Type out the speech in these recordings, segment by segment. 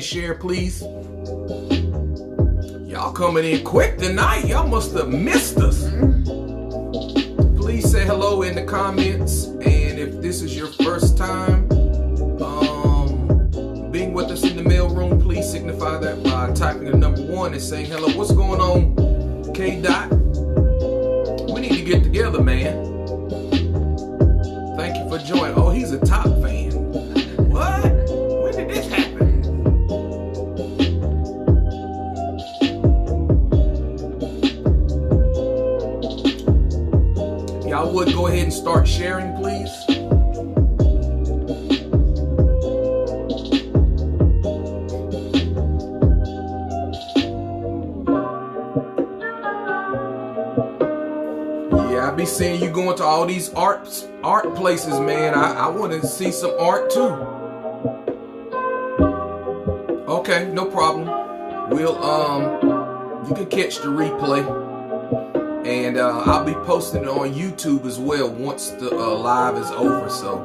Share, please. Y'all coming in quick tonight. Y'all must have missed us. Please say hello in the comments. And if this is your first time being with us in the mailroom, please signify that by typing the number 1 and saying hello. What's going on, K Dot? We need to get together, man. Thank you for joining. Oh, he's a top fan. What? When did this happen? Y'all would go ahead and start sharing, please. Yeah, I be seeing you going to all these art places, man. I want to see some art too. Okay, no problem. We'll you can catch the replay. And I'll be posting it on YouTube as well once the live is over. So,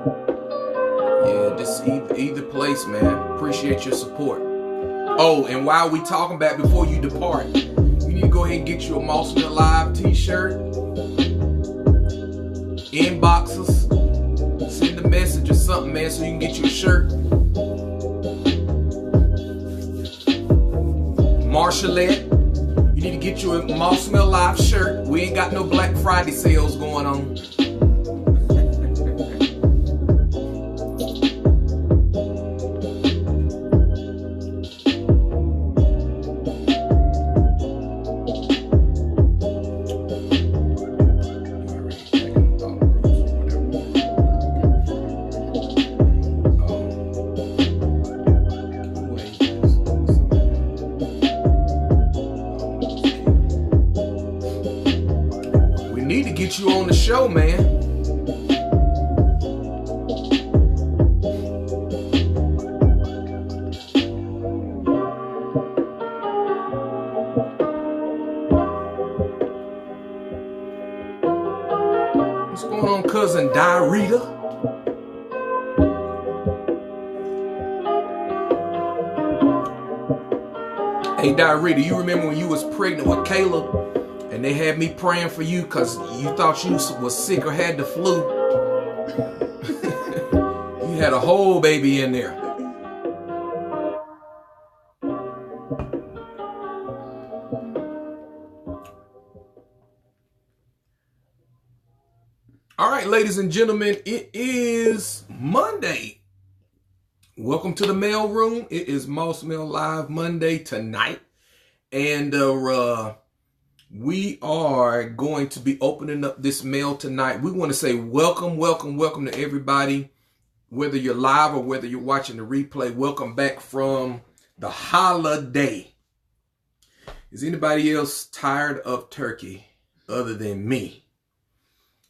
yeah, just either place, man. Appreciate your support. Oh, and while we talking about before you depart, you need to go ahead and get you a Moss Mill Live t-shirt. Inbox us. Send a message or something, man, so you can get you a shirt. Marshallette. You need to get you a Moss Mill Live shirt. We ain't got no Black Friday sales going on. You on the show, man. What's going on, cousin Diarrhea? Hey, Diarrhea, you remember when you was pregnant with Caleb? And they had me praying for you because you thought you was sick or had the flu. You had a whole baby in there. All right, ladies and gentlemen, it is Monday. Welcome to the mail room. It is Moss Mill Live Monday tonight. And we are going to be opening up this mail tonight. We want to say welcome to everybody, whether you're live or whether you're watching the replay. Welcome back from the holiday. Is anybody else tired of turkey other than me?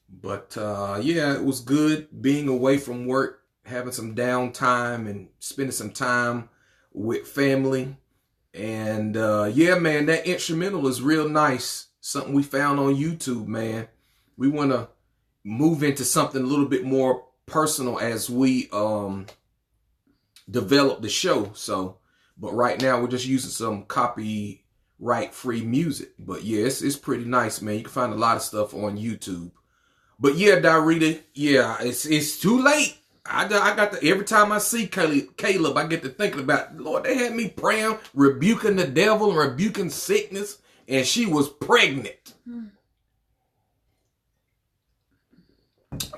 But yeah, it was good being away from work, having some downtime and spending some time with family. And yeah, man, that instrumental is real nice. Something we found on YouTube, man. We want to move into something a little bit more personal as we develop the show. So, but right now we're just using some copyright free music. But yeah, it's pretty nice, man. You can find a lot of stuff on YouTube. But yeah, Diarrhea, yeah, it's too late. I got to, every time I see Caleb, I get to thinking about, Lord, they had me praying, rebuking the devil, and rebuking sickness, and she was pregnant.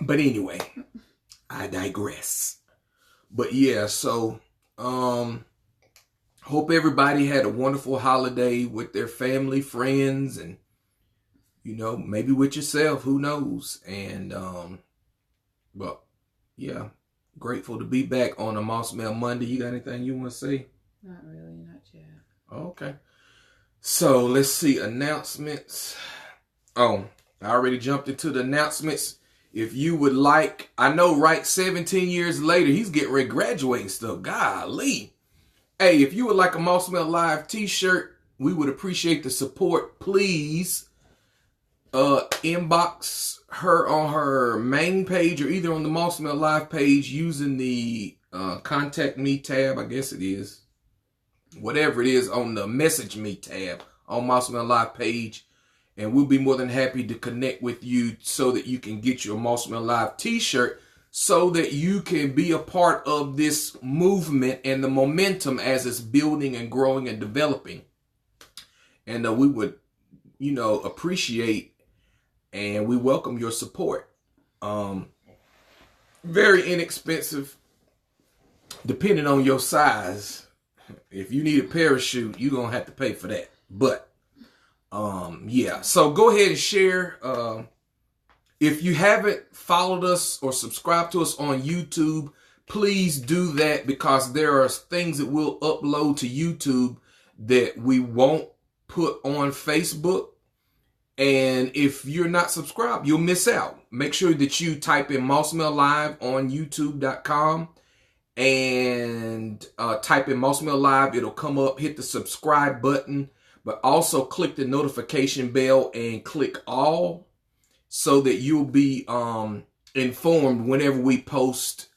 But anyway, I digress. But yeah, so hope everybody had a wonderful holiday with their family, friends, and You know, maybe with yourself, who knows? And, but yeah, grateful to be back on a Moss Mail Monday. You got anything you want to say? Not really, not yet. Okay. So let's see, announcements. Oh, I already jumped into the announcements. If you would like, I know, right, 17 years later, he's getting ready to graduate and stuff. Golly. Hey, if you would like a Moss Mail Live t-shirt, we would appreciate the support. Please inbox her on her main page or either on the Moss Mail Live page using the contact me tab, I guess it is. Whatever it is on the message me tab on Moss Mail Live page. And we'll be more than happy to connect with you so that you can get your Moss Mail Live t-shirt so that you can be a part of this movement and the momentum as it's building and growing and developing. And we would, you know, appreciate and we welcome your support. Very inexpensive, depending on your size. If you need a parachute, you're going to have to pay for that. But, yeah. So go ahead and share. If you haven't followed us or subscribed to us on YouTube, please do that because there are things that we'll upload to YouTube that we won't put on Facebook. And if you're not subscribed, you'll miss out. Make sure that you type in Moss Mail Live on youtube.com and type in Moss Mail Live. It'll come up. Hit the subscribe button, but also click the notification bell and click all so that you'll be informed whenever we post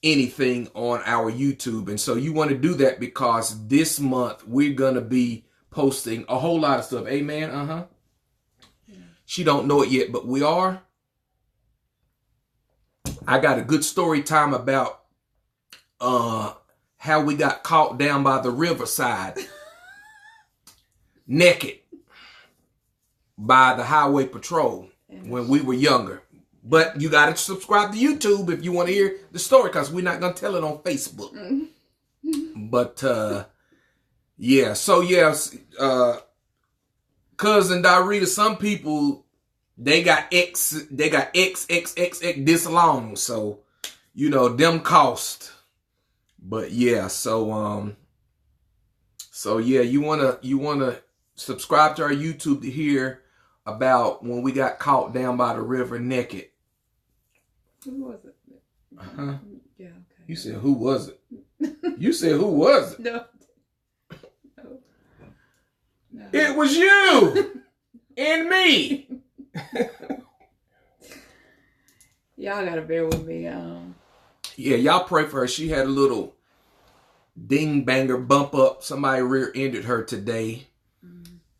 anything on our YouTube. And so you want to do that because this month we're going to be posting a whole lot of stuff. Amen. Yeah. She don't know it yet, but we are. I got a good story time about how we got caught down by the riverside naked by the highway patrol when we were younger. But you got to subscribe to YouTube if you want to hear the story because we're not going to tell it on Facebook. But yeah, so yes, Cousin Darita, some people, they got X this long. So, you know, them cost. But yeah, so yeah, you wanna subscribe to our YouTube to hear about when we got caught down by the river naked. Who was it? Uh-huh. Yeah, okay. You said who was it? You said who was it? No. It was you and me. Y'all gotta bear with me. Yeah, y'all pray for her. She had a little ding banger bump up. Somebody rear-ended her today.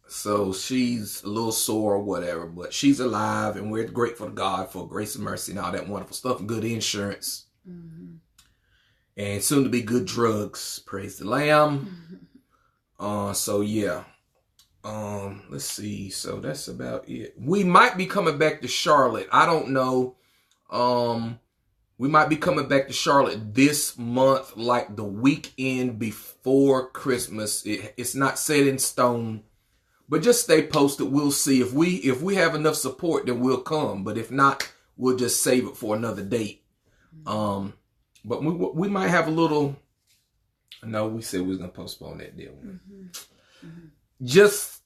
So she's a little sore or whatever, but she's alive and we're grateful to God for grace and mercy and all that wonderful stuff. Good insurance. And soon to be good drugs. Praise the Lamb. So yeah. Let's see. So that's about it. We might be coming back to Charlotte. I don't know. We might be coming back to Charlotte this month, like the weekend before Christmas. It's not set in stone, but just stay posted. We'll see if we have enough support, then we'll come. But if not, we'll just save it for another date. But we might have a little. No, we said we was gonna postpone that deal. Just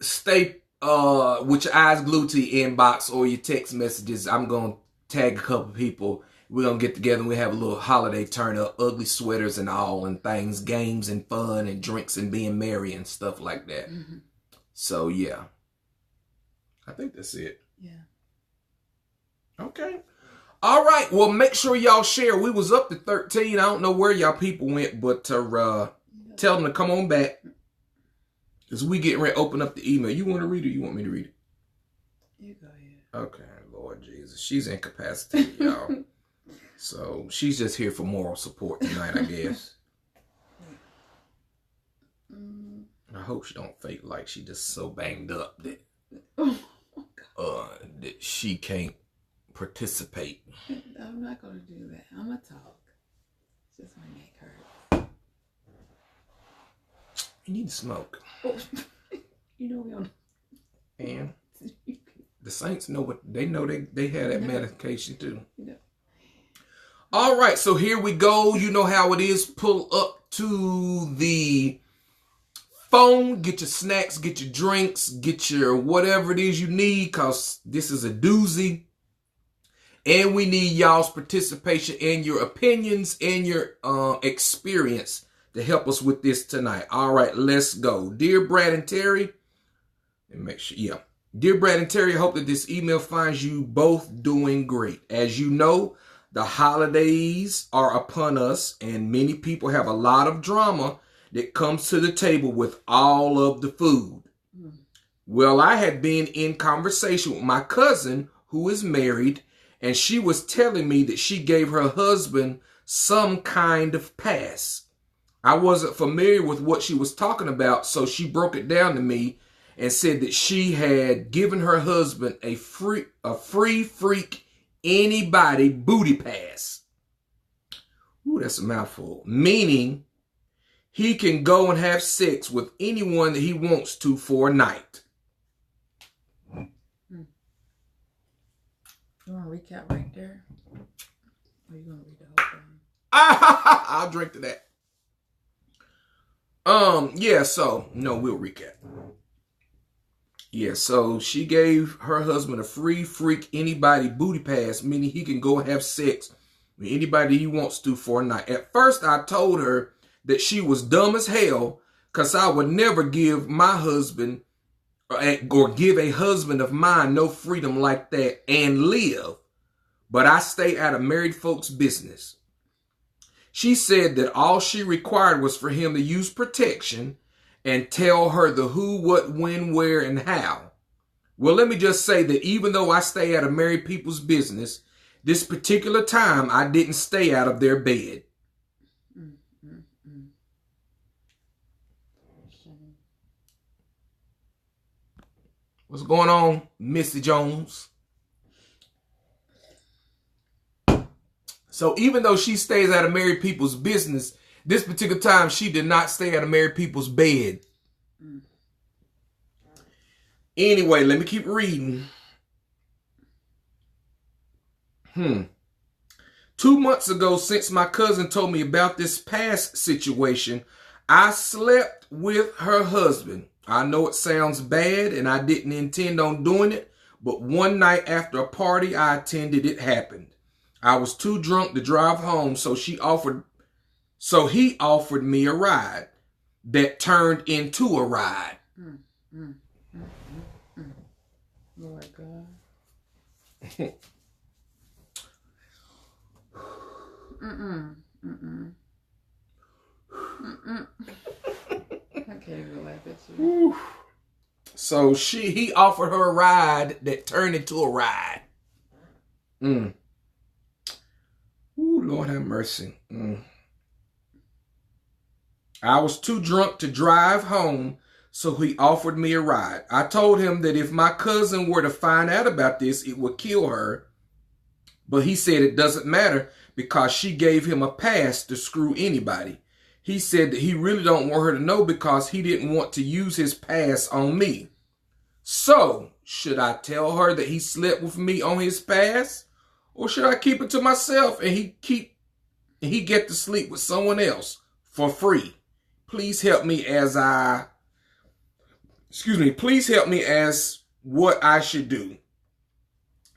stay with your eyes glued to your inbox or your text messages. I'm gonna tag a couple people. We're going to get together and we have a little holiday turn up, ugly sweaters and all and things, games and fun and drinks and being merry and stuff like that. So, yeah. I think that's it. Yeah. Okay. All right. Well, make sure y'all share. We was up to 13. I don't know where y'all people went, but tell them to come on back. Because we getting ready to open up the email. You want to read it or you want me to read it? You go ahead. Okay. Lord Jesus. She's incapacitated, y'all. So she's just here for moral support tonight, I guess. I hope she don't fake like she just so banged up that that she can't participate. I'm not gonna do that. I'm gonna talk. It's just my neck hurts. You need to smoke. You know we don't. And The saints know what they know. They have that medication too. Yeah. All right, so here we go. You know how it is. Pull up to the phone, get your snacks, get your drinks, get your whatever it is you need, because this is a doozy. And we need y'all's participation and your opinions and your experience to help us with this tonight. All right, let's go. Dear Brad and Terry, and make sure, yeah. Dear Brad and Terry, I hope that this email finds you both doing great. As you know, the holidays are upon us, and many people have a lot of drama that comes to the table with all of the food. Well, I had been in conversation with my cousin who is married, and she was telling me that she gave her husband some kind of pass. I wasn't familiar with what she was talking about, so she broke it down to me and said that she had given her husband a free freak anybody booty pass. Ooh, that's a mouthful. Meaning he can go and have sex with anyone that he wants to for a night. You want to recap right there? Or are you going to read the whole thing? I'll drink to that. Yeah, so, no, we'll recap. Yeah, so she gave her husband a free freak anybody booty pass, meaning he can go and have sex with anybody he wants to for a night. At first, I told her that she was dumb as hell, because I would never give my husband or give a husband of mine no freedom like that and live. But I stay out of married folks' business. She said that all she required was for him to use protection and tell her the who, what, when, where, and how. Well, let me just say that even though I stay out of married people's business, this particular time I didn't stay out of their bed. What's going on, Missy Jones? So even though she stays out of married people's business, this particular time she did not stay out of married people's bed. Anyway, let me keep reading. 2 months ago, since my cousin told me about this past situation, I slept with her husband. I know it sounds bad and I didn't intend on doing it, but one night after a party I attended, it happened. I was too drunk to drive home, so he offered me a ride that turned into a ride. Lord God. I can't even laugh at you. So he offered her a ride that turned into a ride. Ooh, Lord have mercy. I was too drunk to drive home, so he offered me a ride. I told him that if my cousin were to find out about this, it would kill her. But he said it doesn't matter because she gave him a pass to screw anybody. He said that he really don't want her to know because he didn't want to use his pass on me. So, should I tell her that he slept with me on his pass? Or should I keep it to myself and he get to sleep with someone else for free? Please help me please help me as what I should do.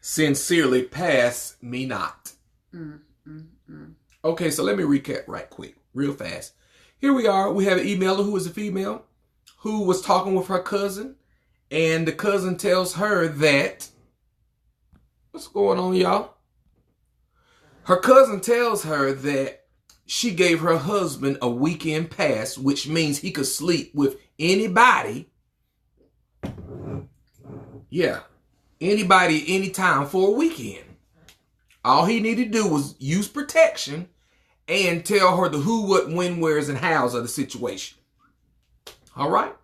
Sincerely, pass me not. Okay, so let me recap right quick, real fast. Here we are. We have an emailer who is a female who was talking with her cousin, and the cousin tells her that, what's going on, y'all? Her cousin tells her that she gave her husband a weekend pass, which means he could sleep with anybody. Yeah, anybody, anytime for a weekend. All he needed to do was use protection and tell her the who, what, when, wheres, and hows of the situation. All right?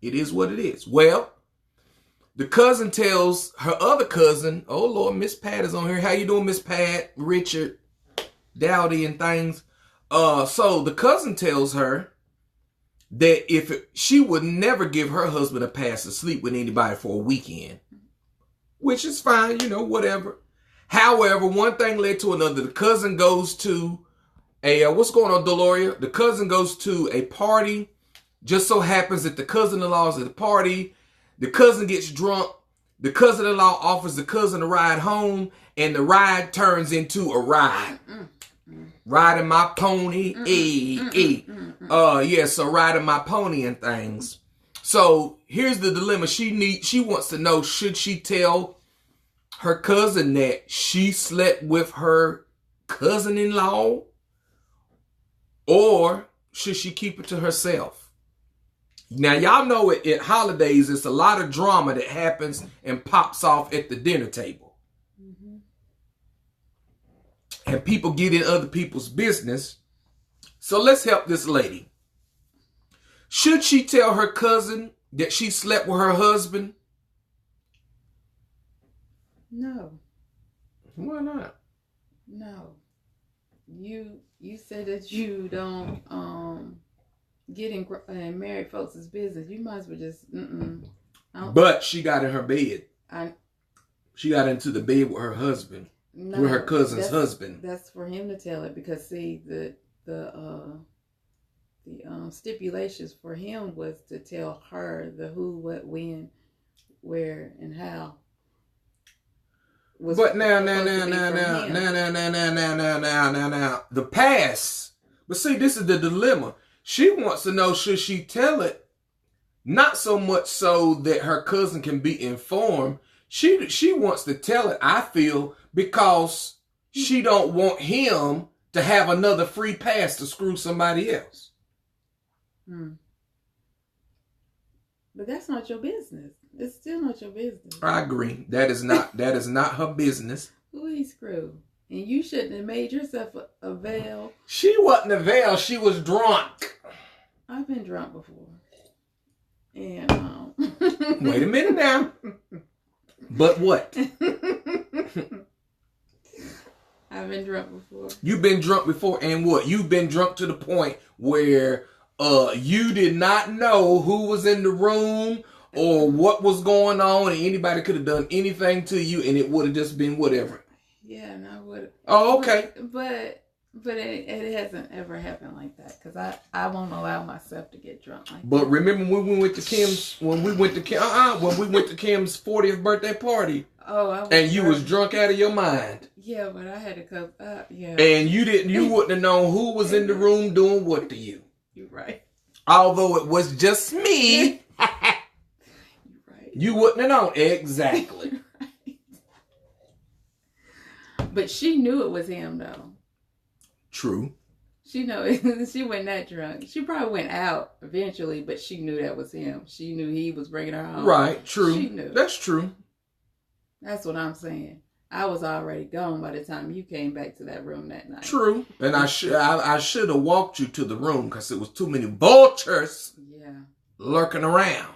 It is what it is. Well, the cousin tells her other cousin, oh, Lord, Miss Pat is on here. How you doing, Miss Pat, Richard, Dowdy, and things? So the cousin tells her that she would never give her husband a pass to sleep with anybody for a weekend. which is fine, whatever. However, one thing led to another. The cousin goes to what's going on, Deloria? The cousin goes to a party. Just so happens that the cousin-in-law's at the party. The cousin gets drunk. The cousin-in-law offers the cousin a ride home, and the ride turns into a ride. Riding my pony, so riding my pony and things. So here's the dilemma. She wants to know, should she tell her cousin that she slept with her cousin-in-law, or should she keep it to herself? Now, y'all know at holidays, it's a lot of drama that happens and pops off at the dinner table. Mm-hmm. And people get in other people's business. So let's help this lady. Should she tell her cousin that she slept with her husband? No. Why not? No. You said that you don't get in married folks' business. You might as well just But she got in her bed. She got into the bed with her husband. No, with her cousin's husband. That's for him to tell it, because see, the stipulations for him was to tell her the who, what, when, where, and how. But now, the past. But see, this is the dilemma. She wants to know, should she tell it? Not so much so that her cousin can be informed. She wants to tell it, I feel, because she don't want him to have another free pass to screw somebody else. But that's not your business. It's still not your business. I agree. That is not her business. Who he screwed? And you shouldn't have made yourself a veil. She wasn't a veil. She was drunk. I've been drunk before. And wait a minute now. But what? I've been drunk before. You've been drunk before, and what? You've been drunk to the point where you did not know who was in the room or what was going on, and anybody could have done anything to you, and it would have just been whatever. Yeah, and I would. Oh, okay. But it hasn't ever happened like that, because I won't allow myself to get drunk like that. But remember when we went to Kim's 40th birthday party? Oh, I was and you was drunk out of your mind. Yeah, but I had to come up. Yeah. And you wouldn't have known who was in the room doing what to you. You're right. Although it was just me. You're right. You wouldn't have known. Exactly. Right. But she knew it was him, though. True. She wasn't that drunk. She probably went out eventually, but she knew that was him. She knew he was bringing her home. Right. True. She knew. That's true. That's what I'm saying. I was already gone by the time you came back to that room that night. True. And I should have walked you to the room because it was too many vultures lurking around.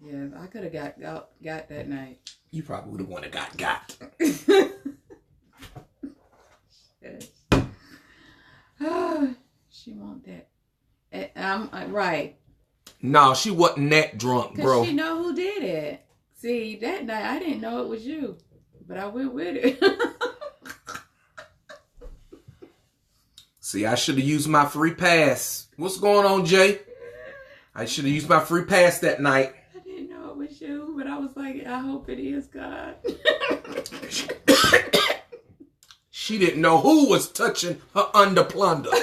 Yeah, I could have got that night. You probably would have wanted got. Yes. She want that. I'm right. No, she wasn't that drunk, bro. Because she know who did it. See, that night I didn't know it was you, but I went with it. See, I should have used my free pass. What's going on, Jay? I should have used my free pass that night. I didn't know it was you, but I was like, I hope it is God. She didn't know who was touching her underplunder.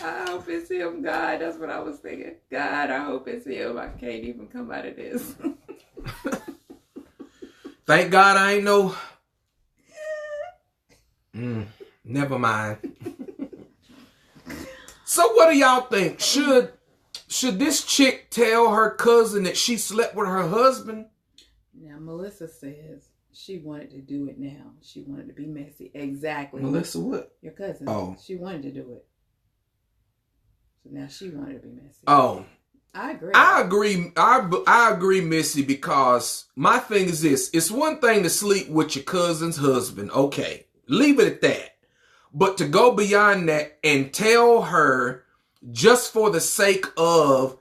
I hope it's him, God. That's what I was thinking. God, I hope it's him. I can't even come out of this. Thank God I ain't know. Never mind. So what do y'all think? Should this chick tell her cousin that she slept with her husband? Now, Melissa says she wanted to do it now. She wanted to be messy. Exactly. Melissa what? Your cousin. Oh. She wanted to do it. So now she wanted to be messy. Oh. I agree. I agree, Missy, because my thing is this. It's one thing to sleep with your cousin's husband. Okay. Leave it at that. But to go beyond that and tell her just for the sake of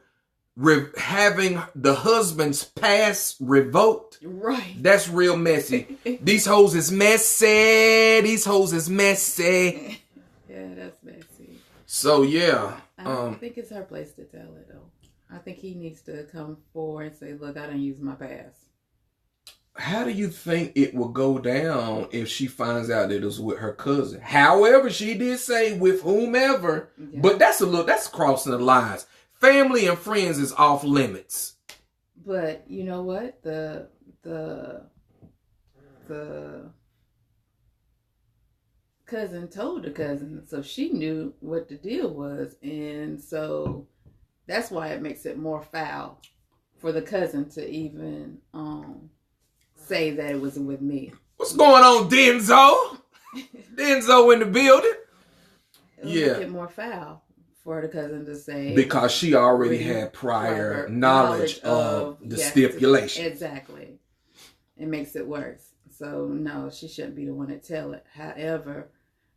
having the husband's pass revoked. Right. That's real messy. These hoes is messy. These hoes is messy. Yeah, that's messy. So yeah. I think it's her place to tell it though. I think he needs to come forward and say, look, I didn't use my pass. How do you think it will go down if she finds out that it was with her cousin? However, she did say with whomever, but that's crossing the lines. Family and friends is off limits. But you know what? The cousin told the cousin, so she knew what the deal was, and so that's why it makes it more foul for the cousin to even say that it wasn't with me. What's going on, Denzo? Denzo in the building. It'll make it more foul for the cousin to say, because she already had prior knowledge of the stipulation. Exactly. It makes it worse. So no, she shouldn't be the one to tell it. However,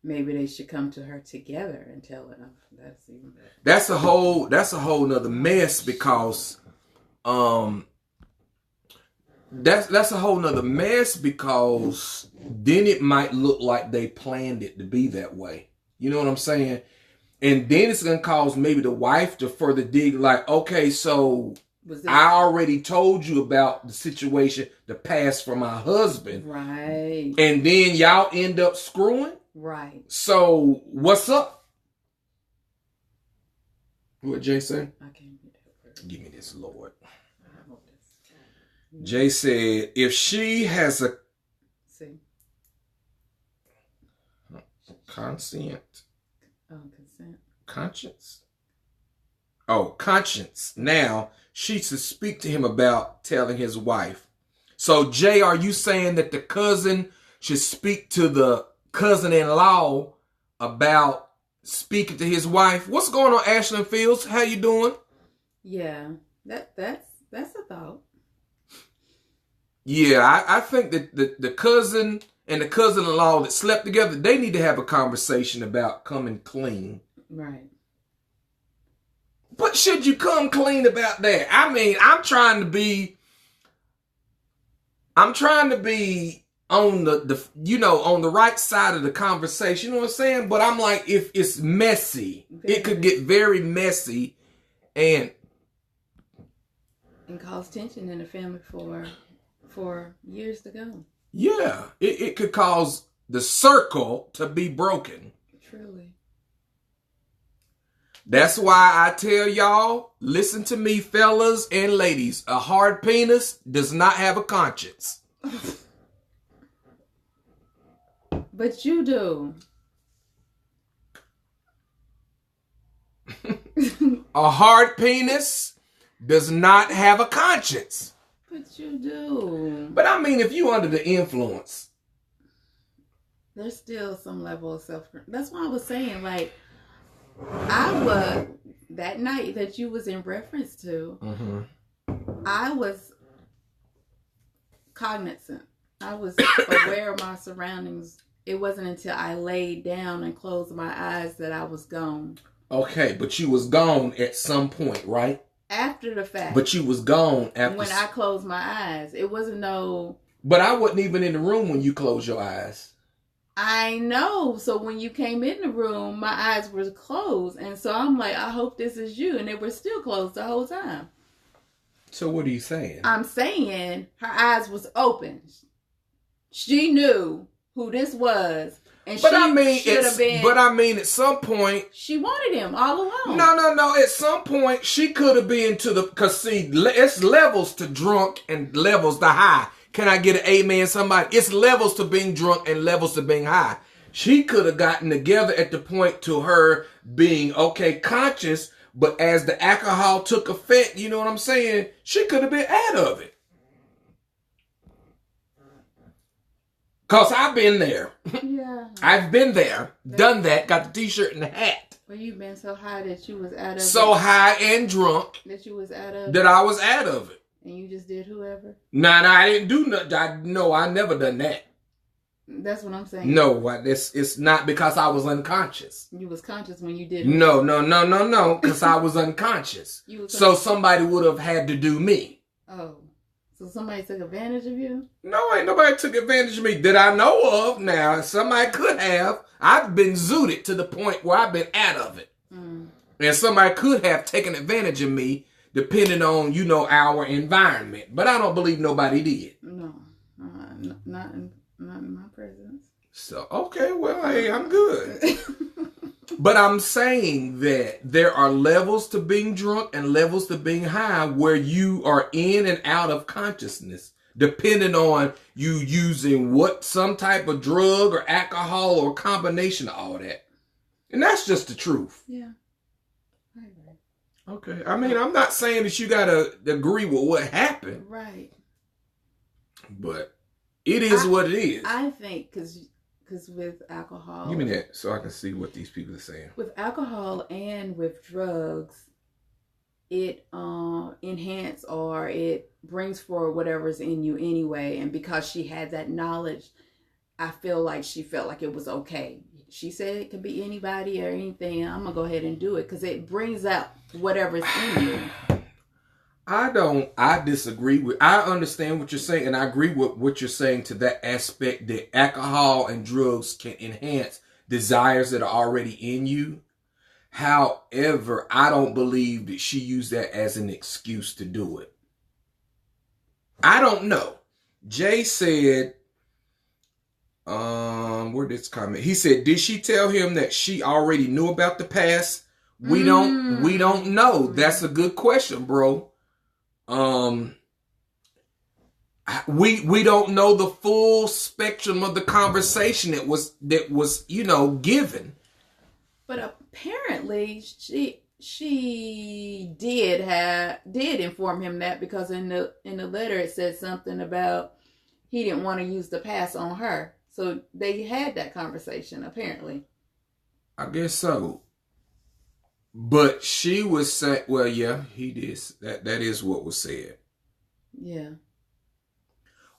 maybe they should come to her together and tell it. That's even better. That's a whole nother mess, because that's a whole nother mess, because then it might look like they planned it to be that way. You know what I'm saying? And then it's going to cause maybe the wife to further dig, like, okay, so I already told you about the situation, the past for my husband. Right. And then y'all end up screwing? Right. So what's up? What Jay say? I can't get that. Give me this, Lord. Jay said, if she has a consent. Conscience? Oh, conscience. Now, she should speak to him about telling his wife. So, Jay, are you saying that the cousin should speak to the cousin-in-law about speaking to his wife? What's going on, Ashlyn Fields? How you doing? Yeah, that's a thought. Yeah, I think that the cousin and the cousin-in-law that slept together, they need to have a conversation about coming clean. Right. But should you come clean about that? I mean, I'm trying to be on the on the right side of the conversation, you know what I'm saying? But I'm like, if it's messy, it could get very messy and cause tension in the family for years to go. Yeah, it could cause the circle to be broken. Truly. That's why I tell y'all, listen to me, fellas and ladies. A hard penis does not have a conscience. But you do. A hard penis does not have a conscience. But you do. But I mean, if you under the influence, there's still some level of that's why I was saying, like, I was, that night that you was in reference to, I was cognizant. I was aware of my surroundings. It wasn't until I laid down and closed my eyes that I was gone. Okay, but you was gone at some point, right? After the fact. But you was gone after. When I closed my eyes. It wasn't no. But I wasn't even in the room when you closed your eyes. I know. So when you came in the room, my eyes were closed. And so I'm like, I hope this is you. And they were still closed the whole time. So what are you saying? I'm saying her eyes was open. She knew who this was. And but she I mean, should have been. But I mean, at some point, she wanted him all along. No. At some point, she could have been to the. Cause see, it's levels to drunk and levels to high. Can I get an amen, somebody? It's levels to being drunk and levels to being high. She could have gotten together at the point to her being conscious, but as the alcohol took effect, you know what I'm saying? She could have been out of it. Cause I've been there. Yeah. I've been there, done that, got the t-shirt and the hat. Well, you've been so high that you was out of so high and drunk that you was out of that I was out of it. And you just did whoever? Nah, I didn't do nothing. I never done that. That's what I'm saying. No, it's not because I was unconscious. You was conscious when you did it. No, because I was unconscious. So somebody would have had to do me. Oh, so somebody took advantage of you? No, ain't nobody took advantage of me that I know of. Now, somebody could have. I've been zooted to the point where I've been out of it. And somebody could have taken advantage of me depending on, our environment. But I don't believe nobody did. No, not in my presence. So, okay, well, hey, I'm good. But I'm saying that there are levels to being drunk and levels to being high where you are in and out of consciousness, depending on you using some type of drug or alcohol or combination of all that. And that's just the truth. Yeah. I agree. Okay. I mean, I'm not saying that you got to agree with what happened. Right. But it is what it is. I think because with alcohol... Give me that so I can see what these people are saying. With alcohol and with drugs, it enhances or it brings forward whatever's in you anyway. And because she had that knowledge, I feel like she felt like it was okay. She said it could be anybody or anything. I'm going to go ahead and do it because it brings out whatever's in you. I disagree I understand what you're saying, and I agree with what you're saying to that aspect that alcohol and drugs can enhance desires that are already in you. However, I don't believe that she used that as an excuse to do it. I don't know. Jay said, where did this comment? He said, did she tell him that she already knew about the past? We don't know. That's a good question, bro. We don't know the full spectrum of the conversation that was given. But apparently she did inform him that, because in the letter it said something about he didn't want to use the past on her. So they had that conversation apparently. I guess so. But she was saying, well, yeah, he did. That is what was said. Yeah.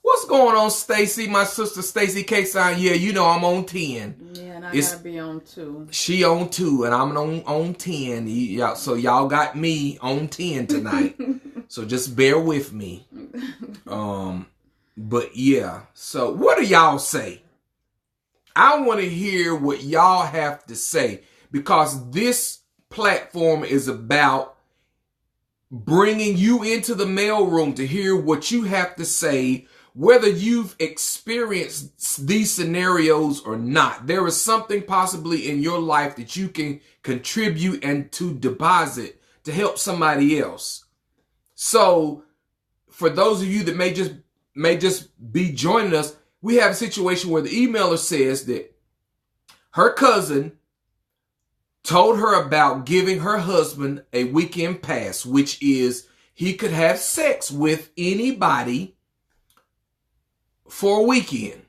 What's going on, Stacy? My sister Stacy K-Sign. Yeah, I'm on 10. Yeah, and I gotta be on 2. She on 2, and I'm on 10. So y'all got me on 10 tonight. So just bear with me. But yeah. So what do y'all say? I want to hear what y'all have to say, because this platform is about bringing you into the mailroom to hear what you have to say, whether you've experienced these scenarios or not. There is something possibly in your life that you can contribute and to deposit to help somebody else. So for those of you that may just be joining us, we have a situation where the emailer says that her cousin told her about giving her husband a weekend pass, which is he could have sex with anybody for a weekend.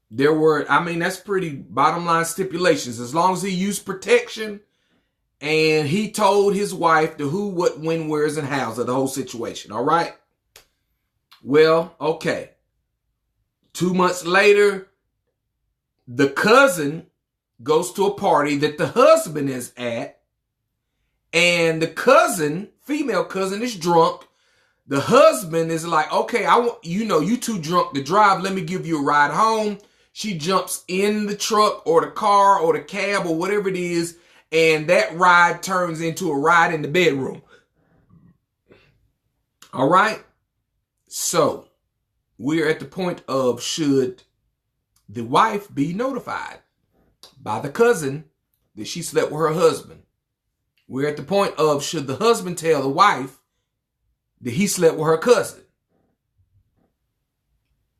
That's pretty bottom line stipulations. As long as he used protection and he told his wife the who, what, when, where's, and how's of the whole situation. All right. Well, okay. 2 months later, the cousin goes to a party that the husband is at, and the cousin, female cousin, is drunk. The husband is like, okay, you too drunk to drive. Let me give you a ride home. She jumps in the truck or the car or the cab or whatever it is, and that ride turns into a ride in the bedroom. All right. So we're at the point of, should the wife be notified by the cousin that she slept with her husband? We're at the point of, should the husband tell the wife that he slept with her cousin?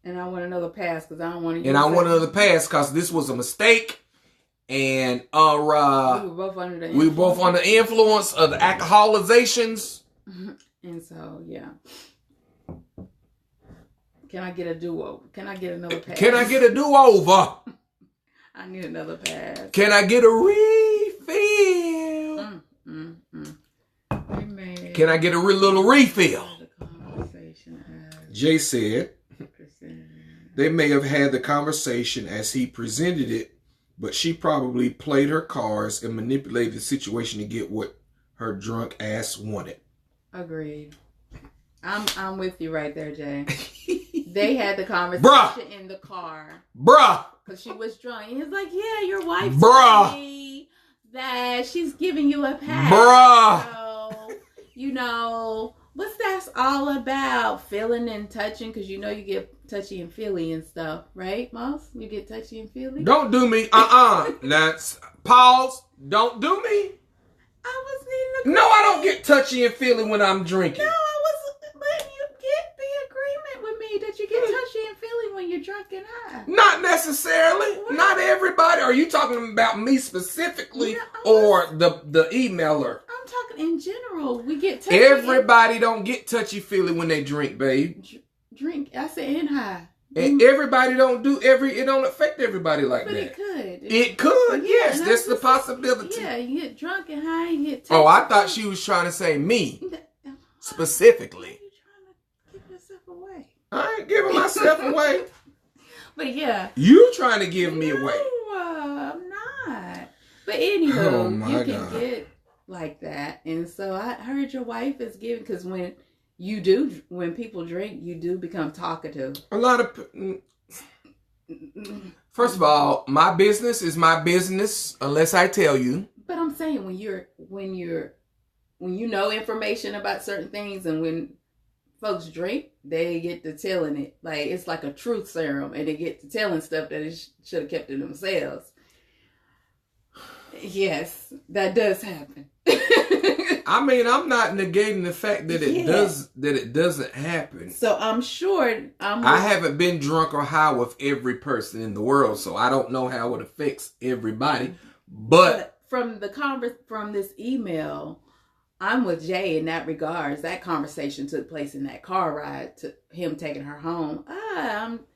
And I want another pass because I don't want to. And I want another pass because this was a mistake. And we were both under the influence of the alcoholizations. And so, yeah. Can I get a do-over? Can I get another pass? Can I get a do-over? I need another pass. Can I get a refill? Can I get a little refill? Jay said, They may have had the conversation as he presented it, but she probably played her cards and manipulated the situation to get what her drunk ass wanted. Agreed. I'm with you right there, Jay. They had the conversation in the car. Bruh. Because she was drunk. And he was like, yeah, your wife Bruh. told me that she's giving you a pass. Bruh. So, you know, what's that all about? Feeling and touching, because you know you get touchy and feely and stuff, right, Moss? You get touchy and feely? Don't do me. That's pause. Don't do me. I was needing a No, I don't get touchy and feely when I'm drinking. No, I was letting you get the agreement with me that you get touchy and feely when you're drunk and high. Not necessarily. What? Not everybody. Are you talking about me specifically or the emailer? I'm talking in general. We get touchy. Everybody don't get touchy feely when they drink, babe. Drink. I said and high. And everybody don't do it don't affect everybody like but that. It could. It could, yes. and That's the possibility. Yeah, you get drunk and high, you get touchy. Oh, I thought she was trying to say me. Specifically. Why are you trying to give yourself away? I ain't giving myself away. But yeah. You trying to give me away. No, I'm not. But anywho, you can get like that. And so I heard your wife is giving, because when people drink, you do become talkative. A lot of... First of all, my business is my business unless I tell you. But I'm saying when you know information about certain things, and when folks drink, they get to telling it. Like, it's like a truth serum, and they get to telling stuff that it should have kept to themselves. Yes, that does happen. I mean, I'm not negating the fact that it doesn't happen. So I'm sure I haven't been drunk or high with every person in the world, so I don't know how it affects everybody. But from this email, I'm with Jay in that regards. That conversation took place in that car ride to him taking her home.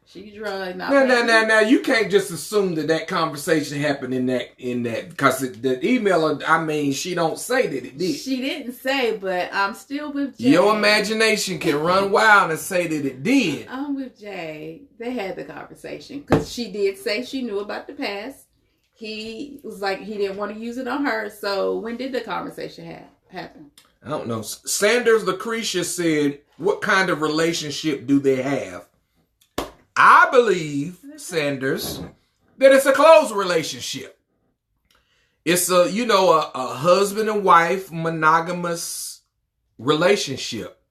She's drunk. Now, you can't just assume that conversation happened in that, because the emailer, I mean, she don't say that it did. She didn't say, but I'm still with Jay. Your imagination can run wild and say that it did. I'm with Jay. They had the conversation, because she did say she knew about the past. He was like, he didn't want to use it on her. So when did the conversation happen? I don't know. Sanders Lucretia said, what kind of relationship do they have? I believe, Sanders, that it's a close relationship. It's a husband and wife monogamous relationship.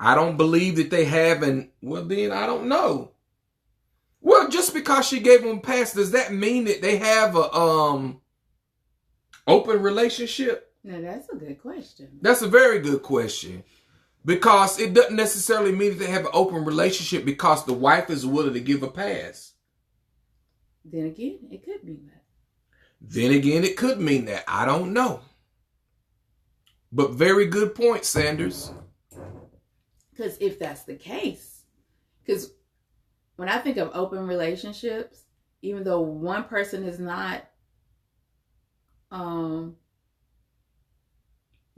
I don't believe that they have then I don't know. Well, just because she gave them a pass, does that mean that they have a open relationship? Now, that's a good question. That's a very good question. Because it doesn't necessarily mean that they have an open relationship because the wife is willing to give a pass. Then again, it could mean that. Then again, it could mean that. I don't know. But very good point, Sanders. Because if that's the case, because when I think of open relationships, even though one person is not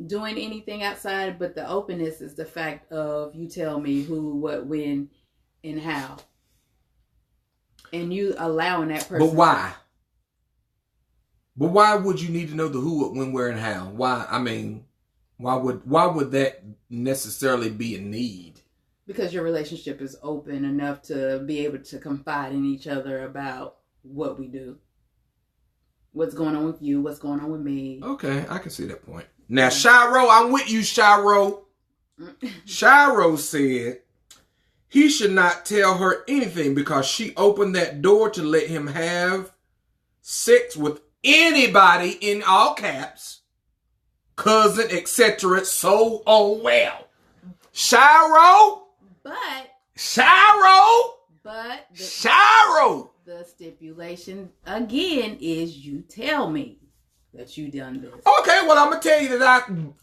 doing anything outside, but the openness is the fact of you tell me who, what, when, and how. And you allowing that person. But why? But why would you need to know the who, what, when, where, and how? Why? I mean, why would that necessarily be a need? Because your relationship is open enough to be able to confide in each other about what we do. What's going on with you? What's going on with me? Okay, I can see that point. Now, Shiro, I'm with you, Shiro. Shiro said he should not tell her anything because she opened that door to let him have sex with anybody, in all caps, cousin, etc. So, oh well. Shiro. The stipulation again is you tell me that you done this. Okay, well, I'm gonna tell you that I. No.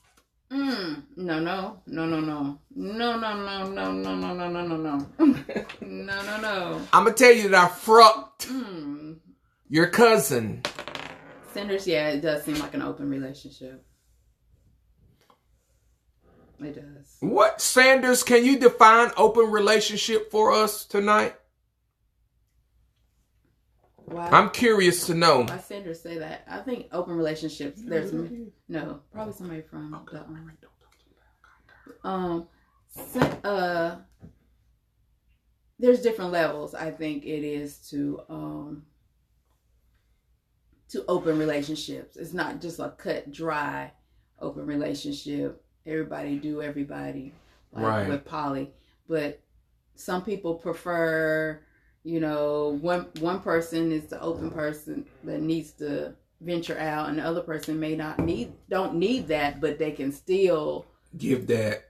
I'm gonna tell you that I fucked your cousin. Sanders, yeah, it does seem like an open relationship. It does. What, Sanders? Can you define open relationship for us tonight? why I'm curious to know. why senders say that. I think open relationships. There's no probably somebody from there's different levels. I think it is to open relationships. It's not just a cut dry open relationship. Everybody do everybody, like Right. with poly, but some people prefer, one person is the open person that needs to venture out, and the other person may don't need that, but they can still Give that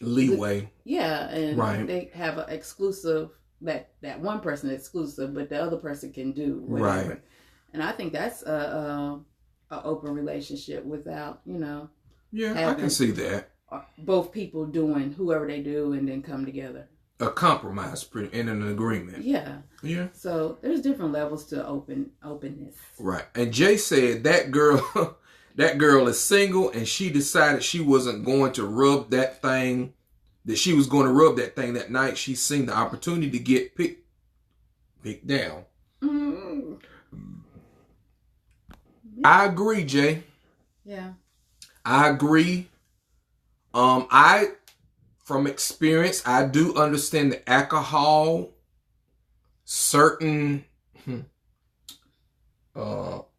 leeway. and Right. they have an exclusive that one person is exclusive, but the other person can do whatever. Right. And I think that's a open relationship without Yeah, I can see that. both people doing whoever they do and then come together. A compromise and an agreement. Yeah. Yeah. So there's different levels to openness. Right. And Jay said that girl that girl is single and she decided she wasn't going to rub that thing, that she was going to rub that thing that night. She seen the opportunity to get picked down. Mm-hmm. I agree, Jay. Yeah. I agree. From experience, I do understand the alcohol, certain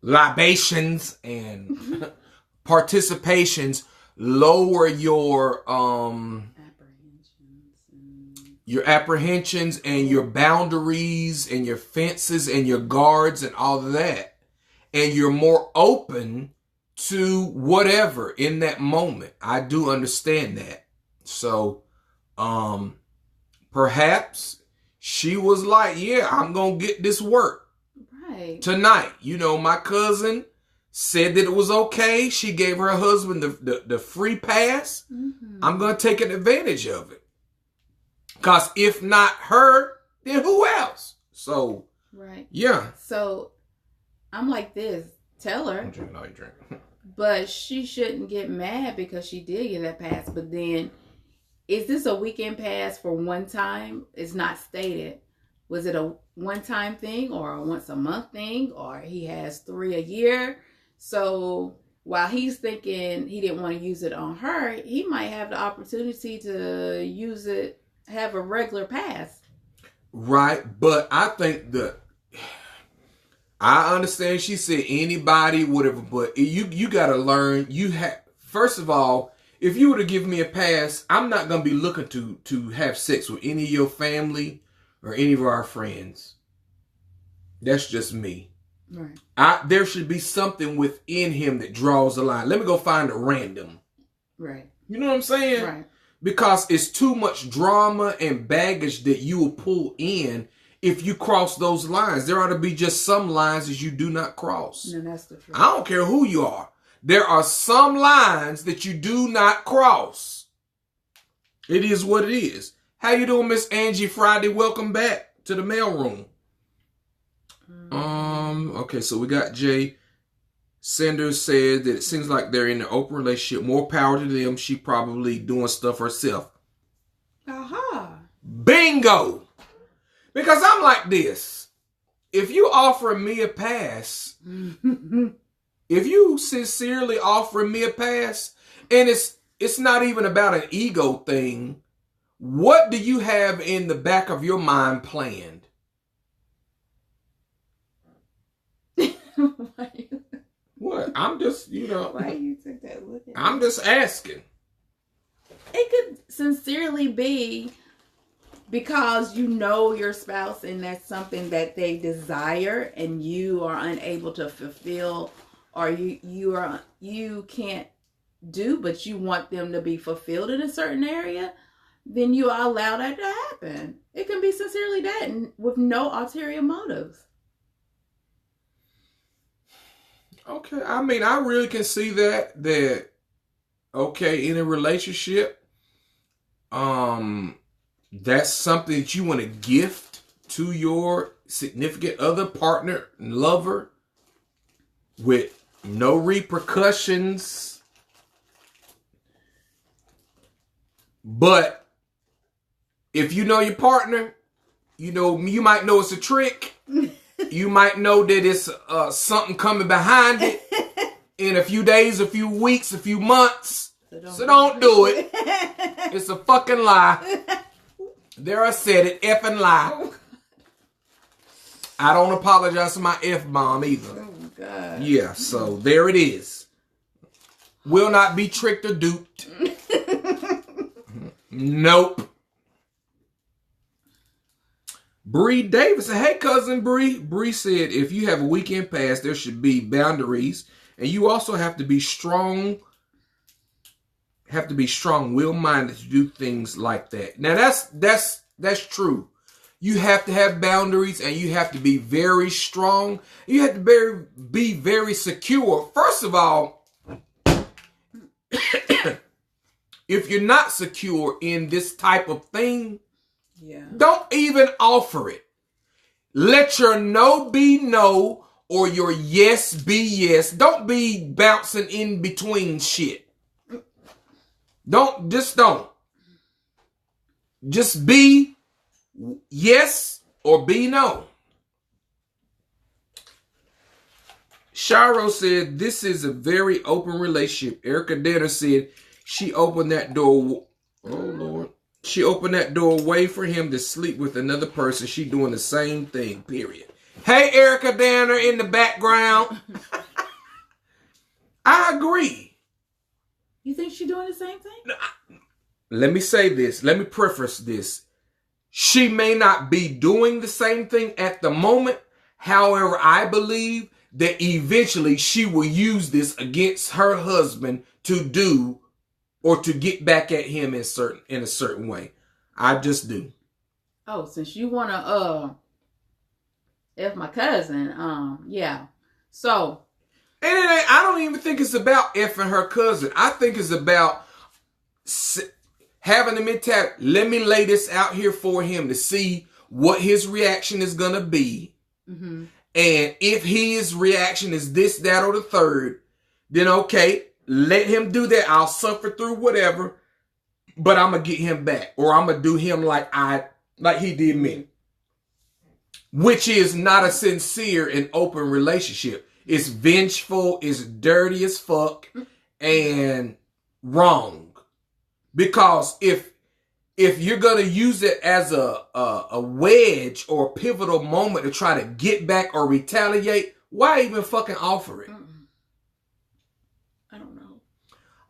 libations and participations lower your apprehensions and your boundaries and your fences and your guards and all of that. And you're more open to whatever in that moment. I do understand that. So, perhaps she was like, yeah, I'm going to get this work tonight. My cousin said that it was okay. She gave her husband the free pass. Mm-hmm. I'm going to take advantage of it. Because if not her, then who else? So, right. Yeah. So, I'm like this. Tell her. I'm drinking all you drink. But she shouldn't get mad because she did get that pass. But then, is this a weekend pass for one time? It's not stated. Was it a one-time thing or a once-a-month thing? Or he has 3 a year? So while he's thinking he didn't want to use it on her, he might have the opportunity to use it, have a regular pass. Right. But I think I understand she said anybody, whatever, but you got to learn. First of all, if you were to give me a pass, I'm not going to be looking to have sex with any of your family or any of our friends. That's just me. Right. There should be something within him that draws the line. Let me go find a random. Right. You know what I'm saying? Right. Because it's too much drama and baggage that you will pull in if you cross those lines. There ought to be just some lines that you do not cross. No, that's the truth. I don't care who you are. There are some lines that you do not cross. It is what it is. How you doing, Miss Angie Friday? Welcome back to the mailroom. Okay, so we got Jay. Sanders said that it seems like they're in an open relationship. More power to them. She probably doing stuff herself. Aha. Bingo! Because I'm like this. If you offering me a pass, if you sincerely offering me a pass, and it's not even about an ego thing, what do you have in the back of your mind planned? What? I'm just, Why you took that look at I'm just asking. It could sincerely be because you know your spouse and that's something that they desire and you are unable to fulfill, or you can't do, but you want them to be fulfilled in a certain area, then you allow that to happen. It can be sincerely that and with no ulterior motives. Okay, I mean, I really can see that, okay, in a relationship, that's something that you want to gift to your significant other, partner, lover, with no repercussions. But if you know your partner, you might know it's a trick. You might know that it's something coming behind it in a few days, a few weeks, a few months. So don't do it. It's a fucking lie. There I said it, effing lie. I don't apologize for my F-bomb either. Oh, God. Yeah, so there it is. Will not be tricked or duped. Nope. Bree Davis said, hey, cousin Bree. Bree said, if you have a weekend pass, there should be boundaries. And you also have to be strong. Have to be will-minded to do things like that. Now, that's true. You have to have boundaries and you have to be very strong. You have to be very secure. First of all, if you're not secure in this type of thing, don't even offer it. Let your no be no or your yes be yes. Don't be bouncing in between shit. Don't. Just be yes or be no. Shiro said, this is a very open relationship. Erica Danner said she opened that door. Oh, Lord. She opened that door way for him to sleep with another person. She doing the same thing, period. Hey, Erica Danner in the background. I agree. You think she's doing the same thing? Let me say this. Let me preface this. She may not be doing the same thing at the moment. However, I believe that eventually she will use this against her husband to do or to get back at him in a certain way. I just do. Oh, since you want to F my cousin, yeah. So. And I don't even think it's about effing her cousin. I think it's about having the mentality, let me lay this out here for him to see what his reaction is going to be. Mm-hmm. And if his reaction is this, that, or the third, then okay, let him do that. I'll suffer through whatever, but I'm going to get him back. Or I'm going to do him like he did me. Which is not a sincere and open relationship. It's vengeful, it's dirty as fuck, and wrong. Because if you're going to use it as a wedge or a pivotal moment to try to get back or retaliate, why even fucking offer it? I don't know.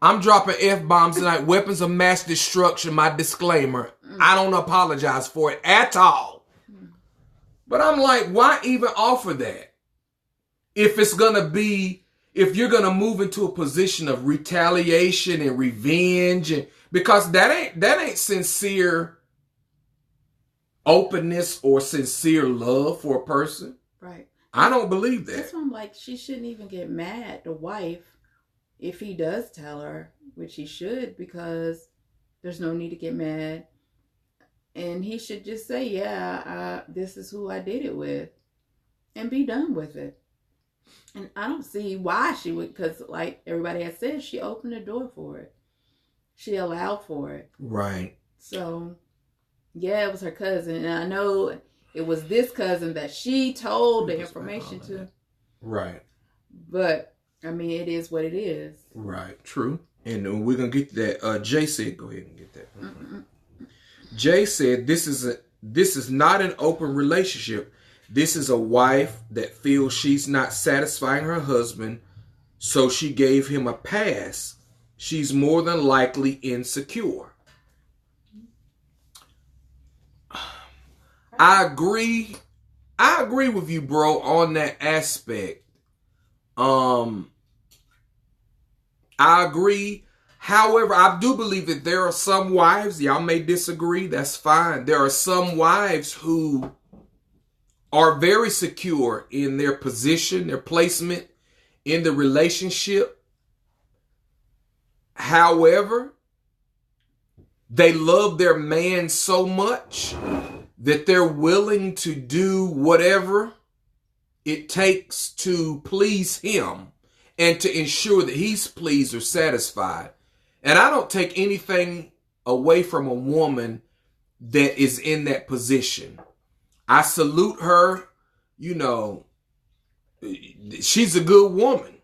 I'm dropping F-bombs tonight. Weapons of mass destruction, my disclaimer. I don't apologize for it at all. But I'm like, why even offer that? If you're going to move into a position of retaliation and revenge, because that ain't sincere openness or sincere love for a person. Right. I don't believe that. That's why I'm like, she shouldn't even get mad, the wife, if he does tell her, which he should, because there's no need to get mad. And he should just say, yeah, this is who I did it with, and be done with it. And I don't see why she would, because like everybody has said, she opened the door for it. She allowed for it. Right. So, yeah, it was her cousin. And I know it was this cousin that she told the information to. Right. But, I mean, it is what it is. Right. True. And we're going to get to that. Jay said, go ahead and get that. Mm-mm. Jay said, this is not an open relationship. This is a wife that feels she's not satisfying her husband, so she gave him a pass. She's more than likely insecure. I agree with you, bro, on that aspect. I agree. However, I do believe that there are some wives, y'all may disagree, that's fine. There are some wives who are very secure in their position, their placement in the relationship. However, they love their man so much that they're willing to do whatever it takes to please him and to ensure that he's pleased or satisfied. And I don't take anything away from a woman that is in that position. I salute her you know, she's a good woman.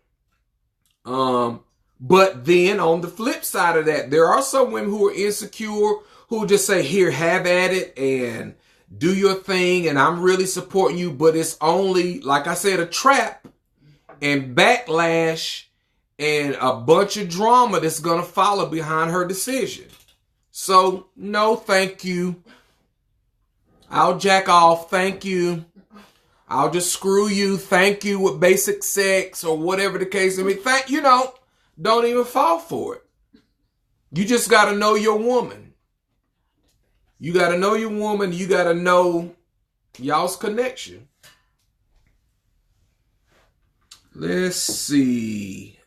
But then on the flip side of that, there are some women who are insecure who just say, here, have at it and do your thing. And I'm really supporting you. But it's only, like I said, a trap and backlash and a bunch of drama that's going to follow behind her decision. So, no, thank you. I'll jack off. Thank you. I'll just screw you. Thank you with basic sex or whatever the case may be. Don't even fall for it. You just got to know your woman. You got to know your woman. You got to know y'all's connection. Let's see.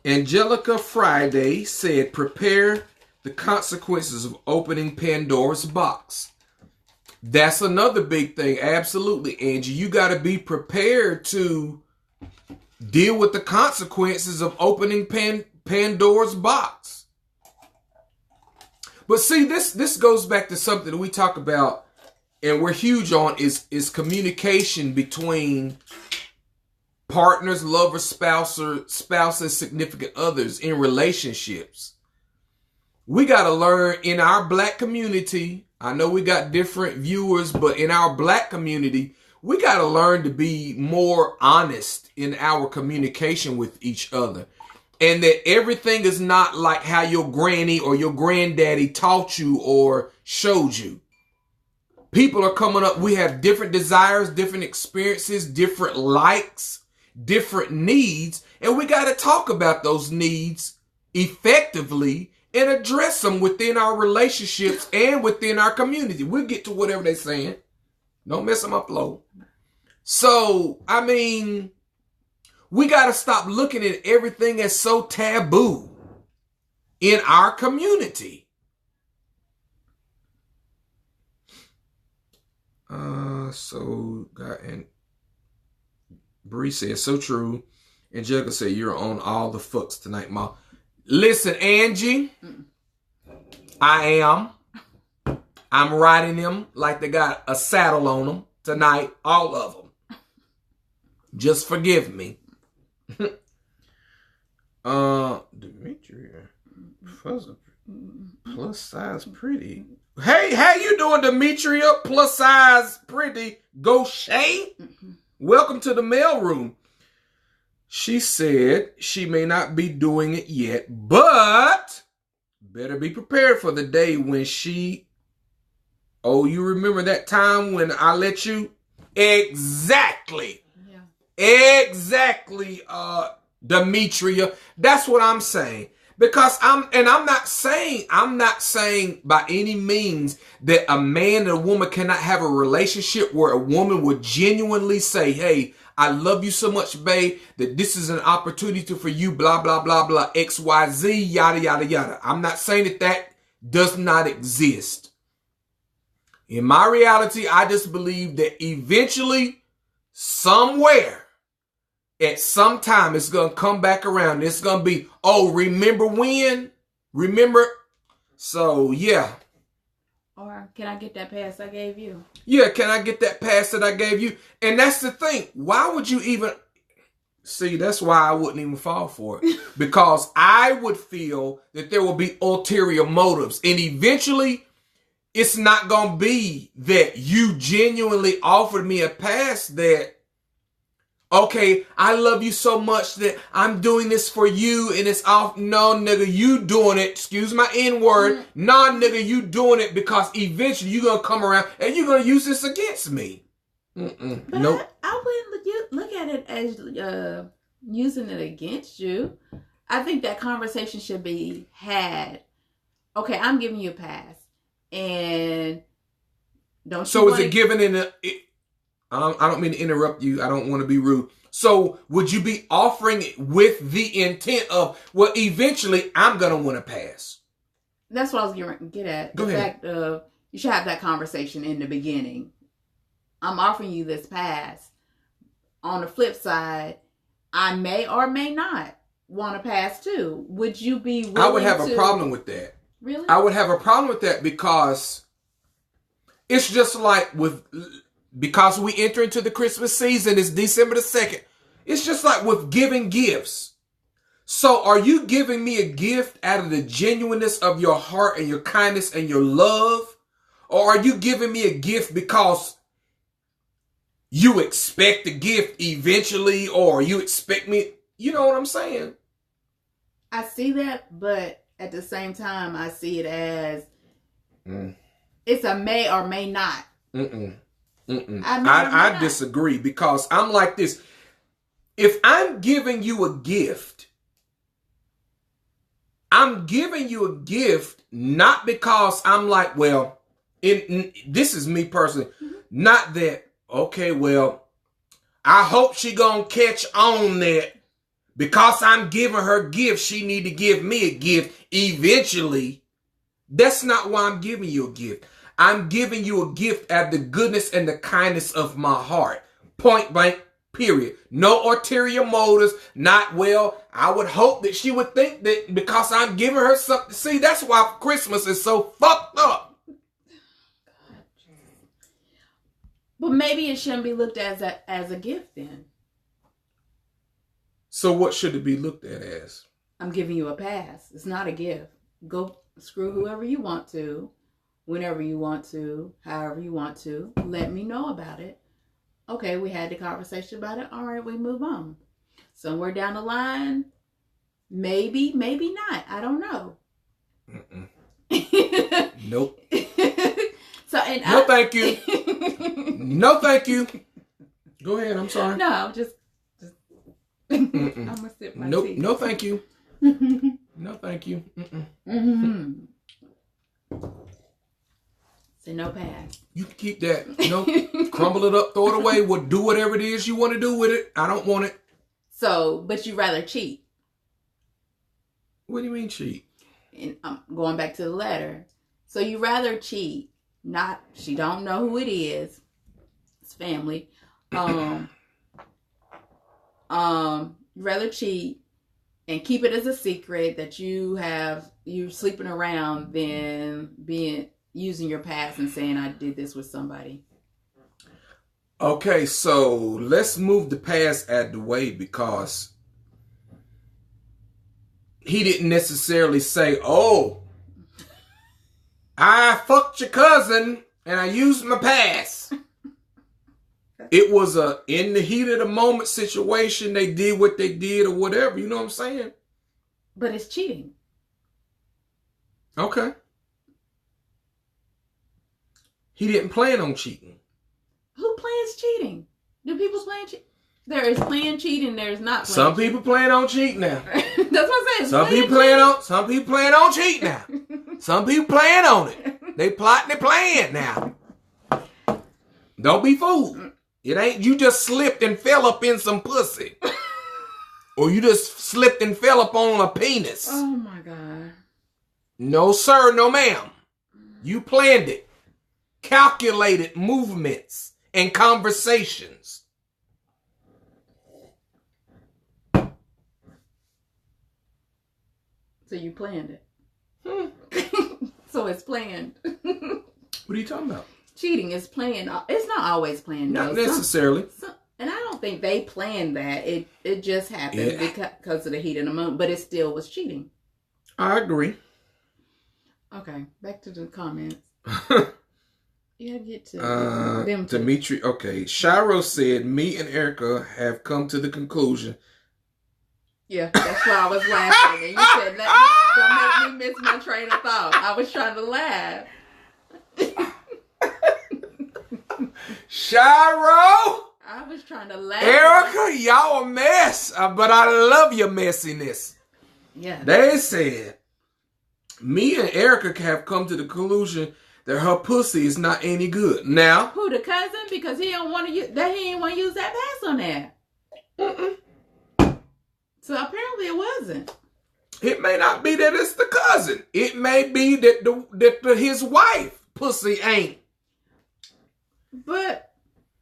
Angelica Friday said, prepare the consequences of opening Pandora's box. That's another big thing. Absolutely, Angie. You got to be prepared to deal with the consequences of opening Pandora's box. But see, this goes back to something that we talk about and we're huge on is communication between partners, lovers, spouses, significant others in relationships. We got to learn in our black community. I know we got different viewers, but in our black community, we got to learn to be more honest in our communication with each other. And that everything is not like how your granny or your granddaddy taught you or showed you. People are coming up. We have different desires, different experiences, different likes, different needs. And we got to talk about those needs effectively and address them within our relationships and within our community. We'll get to whatever they're saying. Don't mess them up, flow. So, I mean, we got to stop looking at everything as so taboo in our community. And Bree said, so true. And Angelica said, you're on all the fucks tonight, Ma. Listen, Angie, I am. I'm riding them like they got a saddle on them tonight, all of them. Just forgive me. Demetria, plus size pretty. Hey, how you doing, Demetria? Plus size pretty. Go Shay. Welcome to the mailroom. She said she may not be doing it yet, but better be prepared for the day when she... Oh, you remember that time when I let you? Exactly. Yeah. Exactly, Demetria. That's what I'm saying. Because I'm not saying by any means that a man and a woman cannot have a relationship where a woman would genuinely say, hey, I love you so much, babe, that this is an opportunity for you, blah, blah, blah, blah, XYZ, yada, yada, yada. I'm not saying that does not exist. In my reality, I just believe that eventually, somewhere, at some time, it's going to come back around. It's going to be, oh, remember when? Remember? So, yeah. Or can I get that pass I gave you? Yeah, can I get that pass that I gave you? And that's the thing. Why would you even... See, that's why I wouldn't even fall for it. Because I would feel that there will be ulterior motives. And eventually, it's not going to be that you genuinely offered me a pass that, okay, I love you so much that I'm doing this for you and it's off. No, nigga, you doing it. Excuse my N-word. Nah, nigga, you doing it because eventually you're going to come around and you're going to use this against me. But nope. I wouldn't look at it as using it against you. I think that conversation should be had. Okay, I'm giving you a pass. And don't so is it given in a... I don't mean to interrupt you. I don't want to be rude. So would you be offering it with the intent of, well, eventually I'm going to want to pass? That's what I was going to get at. Go ahead. Fact of, you should have that conversation in the beginning. I'm offering you this pass. On the flip side, I may or may not want to pass too. Would you be willing to... I would have a problem with that. Really? I would have a problem with that because it's just like with... because we enter into the Christmas season, it's December the 2nd. It's just like with giving gifts. So are you giving me a gift out of the genuineness of your heart and your kindness and your love? Or are you giving me a gift because you expect the gift eventually, or you expect me? You know what I'm saying? I see that, but at the same time, I see it as it's a may or may not. I disagree, because I'm like this. If I'm giving you a gift, I'm giving you a gift not because I'm like, well, this is me personally. Not that, okay, well, I hope she gonna catch on that because I'm giving her gifts, she need to give me a gift eventually. That's not why I'm giving you a gift. I'm giving you a gift out of the goodness and the kindness of my heart. Point blank, period. No ulterior motives. Not, well, I would hope that she would think that because I'm giving her something. See, that's why Christmas is so fucked up. But maybe it shouldn't be looked at as a gift then. So what should it be looked at as? I'm giving you a pass. It's not a gift. Go screw whoever you want to, whenever you want to, however you want to. Let me know about it. Okay, we had the conversation about it. All right, we move on. Somewhere down the line, maybe, maybe not. I don't know. Nope. Thank you. No, thank you. Go ahead. I'm sorry. No, I'm just I'm gonna sip my tea. No, thank you. No, thank you. Say no pass. You can keep that. Crumble it up, throw it away. Do whatever it is you want to do with it. I don't want it. So, but you rather cheat? What do you mean cheat? And I'm going back to the letter. So you rather cheat? Not, she don't know who it is. It's family. You rather cheat and keep it as a secret that you sleeping around than using your past and saying I did this with somebody. Okay, so let's move the past out of the way, because he didn't necessarily say, oh, I fucked your cousin and I used my past. It was a in the heat of the moment situation. They did what they did or whatever. You know what I'm saying? But it's cheating. Okay. He didn't plan on cheating. Who plans cheating? Do people plan cheating? There is planned cheating. There's not. Some people plan on cheating now. That's what I'm saying. Some people plan on cheating now. Some people plan on it. They plotting and playing now. Don't be fooled. It ain't you just slipped and fell up in some pussy. Or you just slipped and fell up on a penis. Oh my God. No sir, no ma'am. You planned it. Calculated movements and conversations. So you planned it. So it's planned. What are you talking about? Cheating is planned. It's not always planned. Not necessarily. And I don't think they planned that. It just happened because of the heat of the moment. But it still was cheating. I agree. Okay, back to the comments. Yeah, get to them. Dimitri, okay. Shiro said, me and Erica have come to the conclusion. Yeah, that's why I was laughing. And you said, don't make me miss my train of thought. I was trying to laugh. Shiro! I was trying to laugh. Erica, y'all a mess. But I love your messiness. Yeah. They said, me and Erica have come to the conclusion that her pussy is not any good. Now, who, the cousin? Because he don't want to use that. He ain't want to use that pass on that. So apparently it wasn't. It may not be that it's the cousin. It may be that his wife pussy ain't. But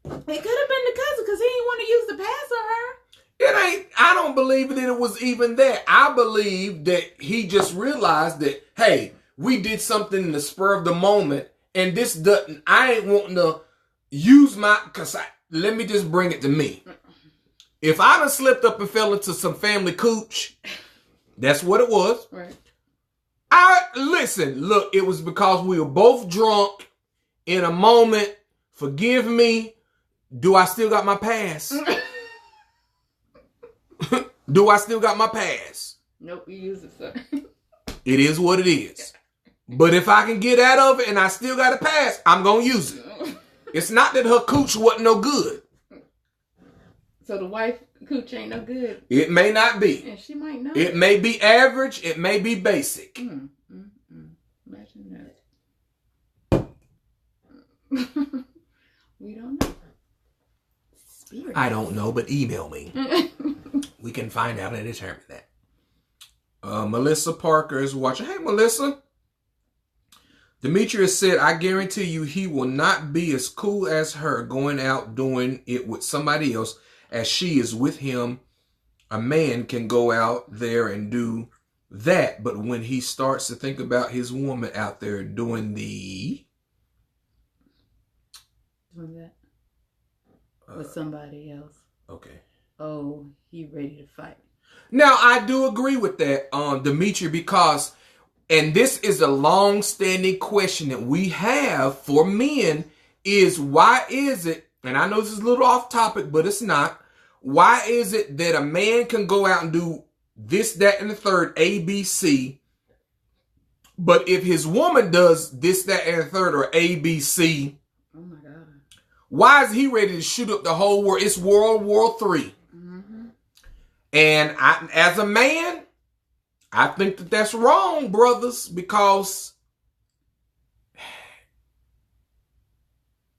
it could have been the cousin because he didn't want to use the pass on her. It ain't. I don't believe that it was even that. I believe that he just realized that, hey, we did something in the spur of the moment, and this doesn't. I ain't wanting to, let me just bring it to me. If I done slipped up and fell into some family cooch, that's what it was. Right. Look, it was because we were both drunk in a moment. Forgive me. Do I still got my pass? Do I still got my pass? Nope, you use it, sir. It is what it is. But if I can get out of it and I still got a pass, I'm going to use it. It's not that her cooch wasn't no good. So the wife cooch ain't no good. It may not be. And she might know. It may be average. It may be basic. Imagine that. We don't know. Spirit. I don't know, but email me. We can find out and determine that. Melissa Parker is watching. Hey, Melissa. Demetrius said, I guarantee you he will not be as cool as her going out doing it with somebody else as she is with him. A man can go out there and do that, but when he starts to think about his woman out there doing that with somebody else. Okay. Oh, he ready to fight. Now, I do agree with that, Demetri, because, and this is a long-standing question that we have for men, is why is it, and I know this is a little off topic, but it's not, why is it that a man can go out and do this, that, and the third, A, B, C, but if his woman does this, that, and the third, or A, B, C, oh my God, why is he ready to shoot up the whole world? It's World War III. Mm-hmm. And as a man, I think that that's wrong, brothers, because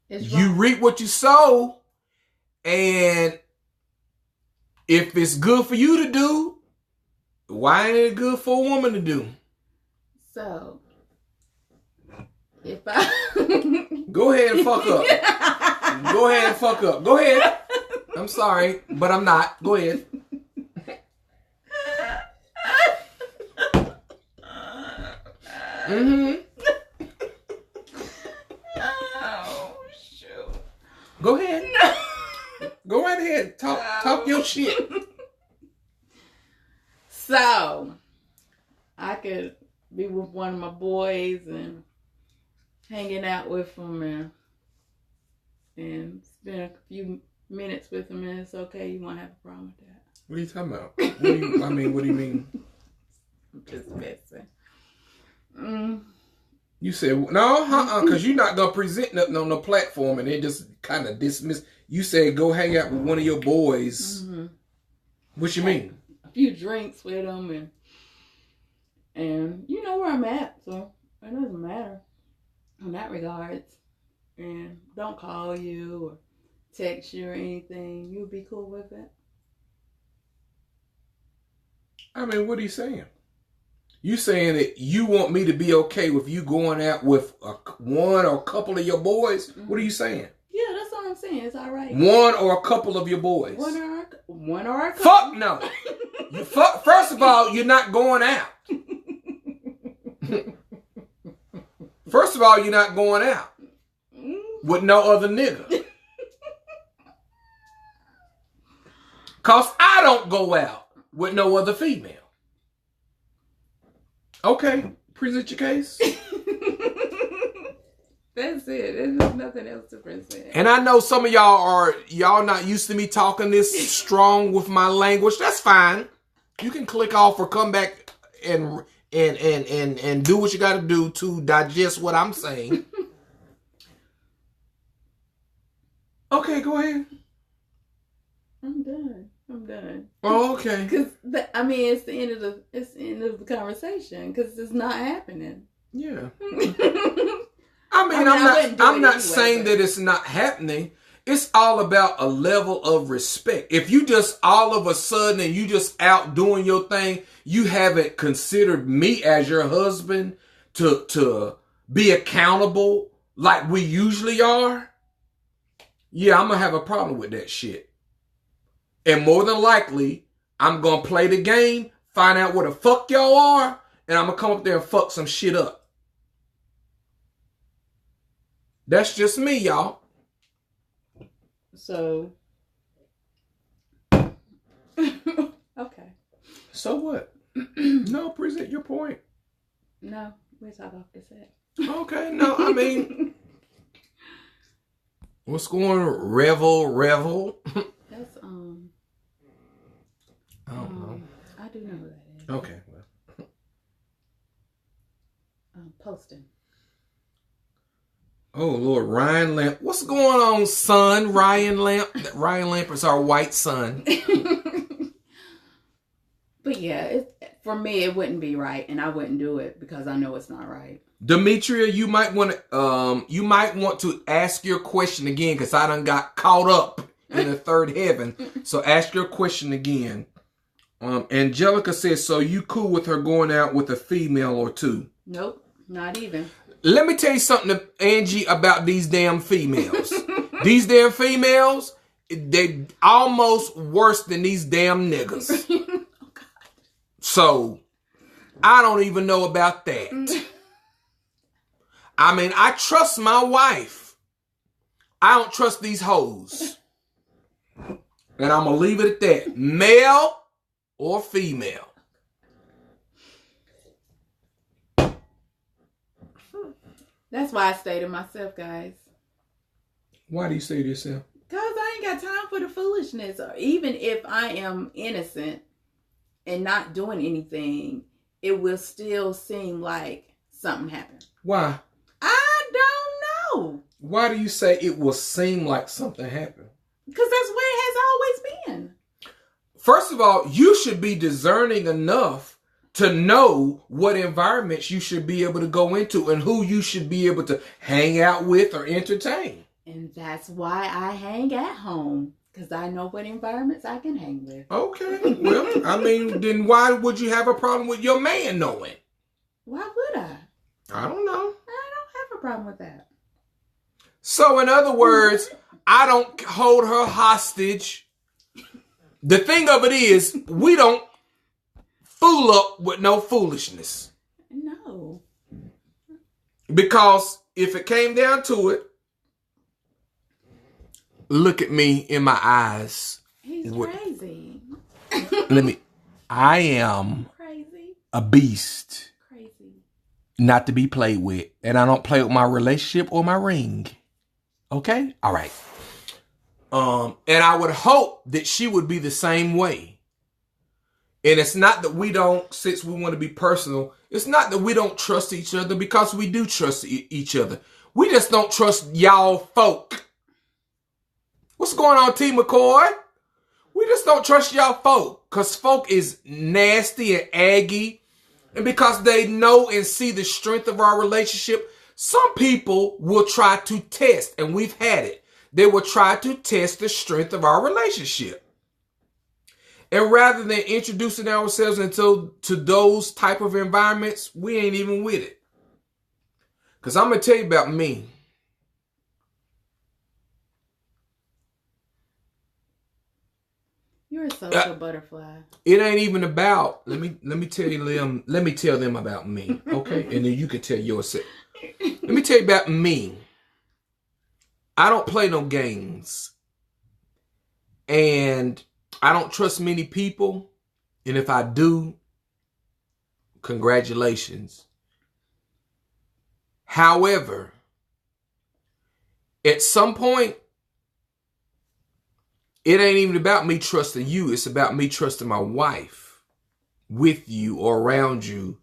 you reap what you sow, and if it's good for you to do, why ain't it good for a woman to do? So, if I... Go ahead and fuck up. Go ahead and fuck up. Go ahead. I'm sorry, but I'm not. Go ahead. Mm-hmm. Oh, shoot. Go ahead. Go right ahead. Talk your shit. So, I could be with one of my boys and hanging out with them and spend a few minutes with them, and it's okay. You won't have a problem with that. What are you talking about? What do you mean? I'm just messing. You said, no, because you're not going to present nothing on the platform and then just kind of dismiss. You said go hang out with one of your boys. Mm-hmm. What you mean? A few drinks with them and you know where I'm at, so it doesn't matter in that regards. And don't call you or text you or anything. You'll be cool with it? I mean, what are you saying? You saying that you want me to be okay with you going out with one or a couple of your boys? Mm-hmm. What are you saying? Yeah, that's what I'm saying. It's all right. One or a couple of your boys? One or a couple. Fuck no. First of all, you're not going out. First of all, you're not going out with no other nigga. Because I don't go out with no other female. Okay, present your case. That's it. There's nothing else to present. And I know some of y'all not used to me talking this strong with my language. That's fine. You can click off or come back and do what you got to do to digest what I'm saying. Okay, go ahead. I'm done. Oh, okay. Because it's the end of the conversation. Because it's not happening. Yeah. I'm not saying that it's not happening. It's all about a level of respect. If you just all of a sudden and you just out doing your thing, you haven't considered me as your husband to be accountable like we usually are. Yeah, I'm gonna have a problem with that shit. And more than likely, I'm going to play the game, find out where the fuck y'all are, and I'm going to come up there and fuck some shit up. That's just me, y'all. So, okay. So what? No, present your point. No, we'll talk off this set. Okay, no, I mean, what's going on? Revel? That's, I don't know. I do know who that is. Okay, well. Poston. Oh, Lord, Ryan Lamp. What's going on, son? Ryan Lamp. Ryan Lamp is our white son. But yeah, for me, it wouldn't be right, and I wouldn't do it because I know it's not right. Demetria, you might want to ask your question again because I done got caught up in the third heaven. So ask your question again. Angelica says, so you cool with her going out with a female or two? Nope, not even. Let me tell you something, Angie, about these damn females. These damn females, they almost worse than these damn niggas. Oh, God. So, I don't even know about that. I mean, I trust my wife. I don't trust these hoes. And I'm going to leave it at that. Male or female. That's why I stay to myself, guys. Why do you say to yourself? Because I ain't got time for the foolishness. Or even if I am innocent and not doing anything, it will still seem like something happened. Why? I don't know. Why do you say it will seem like something happened? Because that's where it has always been. First of all, you should be discerning enough to know what environments you should be able to go into and who you should be able to hang out with or entertain. And that's why I hang at home. Because I know what environments I can hang with. Okay. Well, I mean, then why would you have a problem with your man knowing? Why would I? I don't know. I don't have a problem with that. So, in other words, I don't hold her hostage. The thing of it is, we don't fool up with no foolishness. No. Because if it came down to it, look at me in my eyes. He's crazy. I am Crazy. a beast. Crazy. Not to be played with. And I don't play with my relationship or my ring. Okay? All right. And I would hope that she would be the same way. And it's not that we don't, since we want to be personal, it's not that we don't trust each other, because we do trust each other. We just don't trust y'all folk. What's going on, T. McCoy? We just don't trust y'all folk, because folk is nasty and aggy. And because they know and see the strength of our relationship, some people will try to test, and we've had it. They will try to test the strength of our relationship. And rather than introducing ourselves to those type of environments, we ain't even with it. Because I'm going to tell you about me. You're a social butterfly. It ain't even about, let me tell them about me, okay? And then you can tell yourself. Let me tell you about me. I don't play no games. And I don't trust many people. And if I do, congratulations. However, at some point, it ain't even about me trusting you. It's about me trusting my wife with you or around you.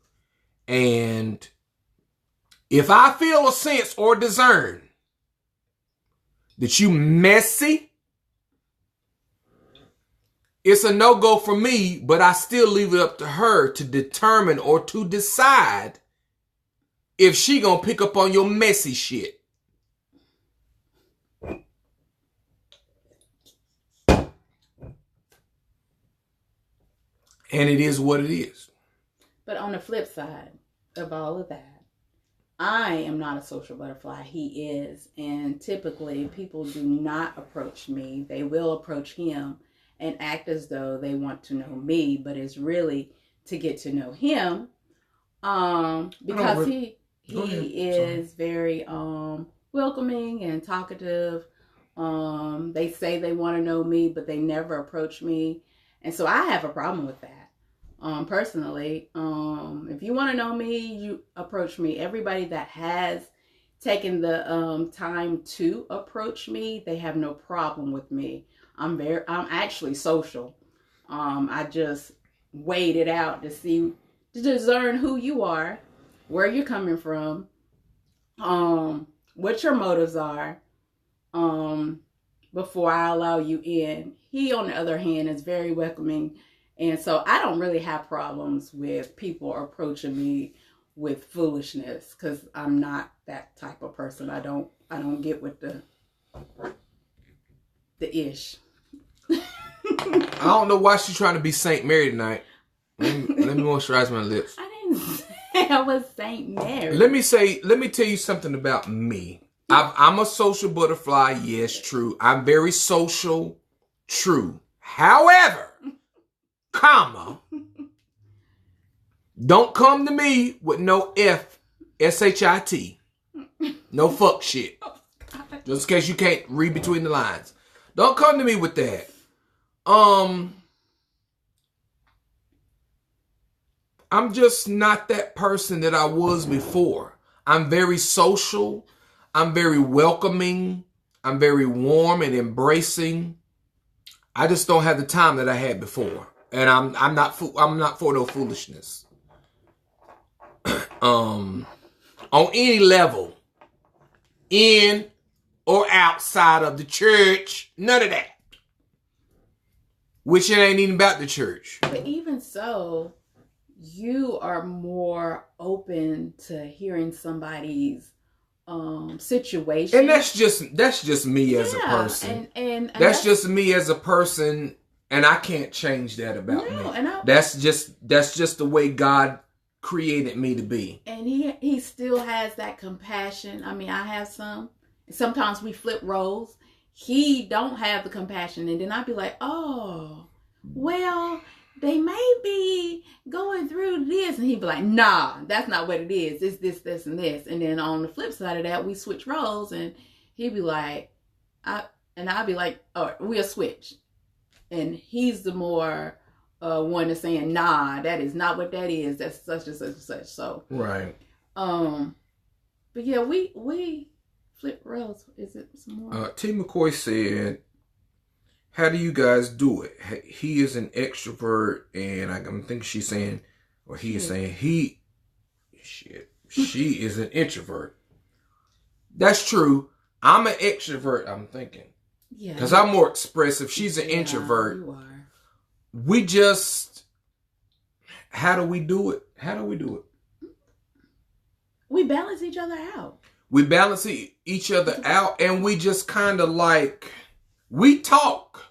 And if I feel a sense or discern that you messy, it's a no-go for me, but I still leave it up to her to determine or to decide if she gonna pick up on your messy shit. And it is what it is. But on the flip side of all of that, I am not a social butterfly. He is. And typically people do not approach me. They will approach him and act as though they want to know me, but it's really to get to know him. Because he is very welcoming and talkative. They say they want to know me, but they never approach me. And so I have a problem with that. Personally, if you want to know me, you approach me. Everybody that has taken the time to approach me, they have no problem with me. I'm actually social. I just weighed it out to discern who you are, where you're coming from, what your motives are, before I allow you in. He, on the other hand, is very welcoming. And so I don't really have problems with people approaching me with foolishness, because I'm not that type of person. I don't get with the ish. I don't know why she's trying to be Saint Mary tonight. Let me moisturize my lips. I didn't say I was Saint Mary. Let me tell you something about me. I'm a social butterfly. Yes, true. I'm very social. True. However, don't come to me with no shit. No fuck shit. Just in case you can't read between the lines. Don't come to me with that. I'm just not that person that I was before. I'm very social. I'm very welcoming. I'm very warm and embracing. I just don't have the time that I had before. And I'm not for no foolishness. On any level, in or outside of the church, none of that. Which it ain't even about the church. But even so, you are more open to hearing somebody's situation. And that's just me as a person. And that's just me as a person, and I can't change that about me. That's just the way God created me to be. And he still has that compassion. I mean, I have some. Sometimes we flip roles. He don't have the compassion, and then I'd be like, oh, well, they may be going through this, and he'd be like, nah, that's not what it is. It's this, and this. And then on the flip side of that, we switch roles, and he'd be like, I'd be like, oh, we'll switch. And he's the more one that's saying, nah, that is not what that is. That's such and such and such. So right. But yeah, we flip roles. Is it some more? T. McCoy said, how do you guys do it? He is an extrovert, and I'm thinking she's saying, or he is saying she is an introvert. That's true. I'm an extrovert, I'm thinking. Yeah. Because I'm more expressive. She's an introvert. You are. We just, how do we do it? We balance each other out. We balance each other out, and we just kind of like, we talk.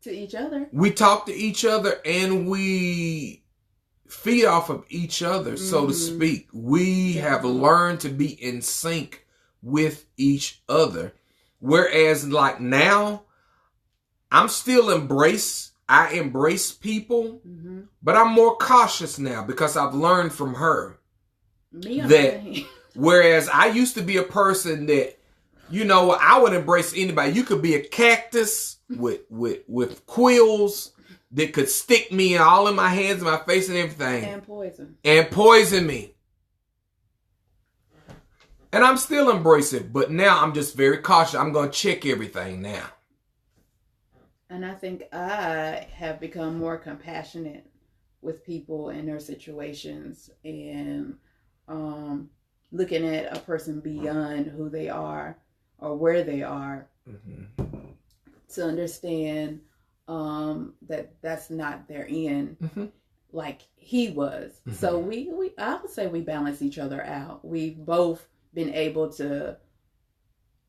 To each other. We talk to each other, and we feed off of each other, so to speak. We have learned to be in sync with each other. Whereas like now, I embrace people, but I'm more cautious now because I've learned from her. Whereas I used to be a person that, I would embrace anybody. You could be a cactus with quills that could stick me all in my hands and my face and everything. And poison me. And I'm still embracing, but now I'm just very cautious. I'm going to check everything now. And I think I have become more compassionate with people and their situations, and looking at a person beyond who they are or where they are, to understand that that's not their end, like he was. So I would say we balance each other out. We've both been able to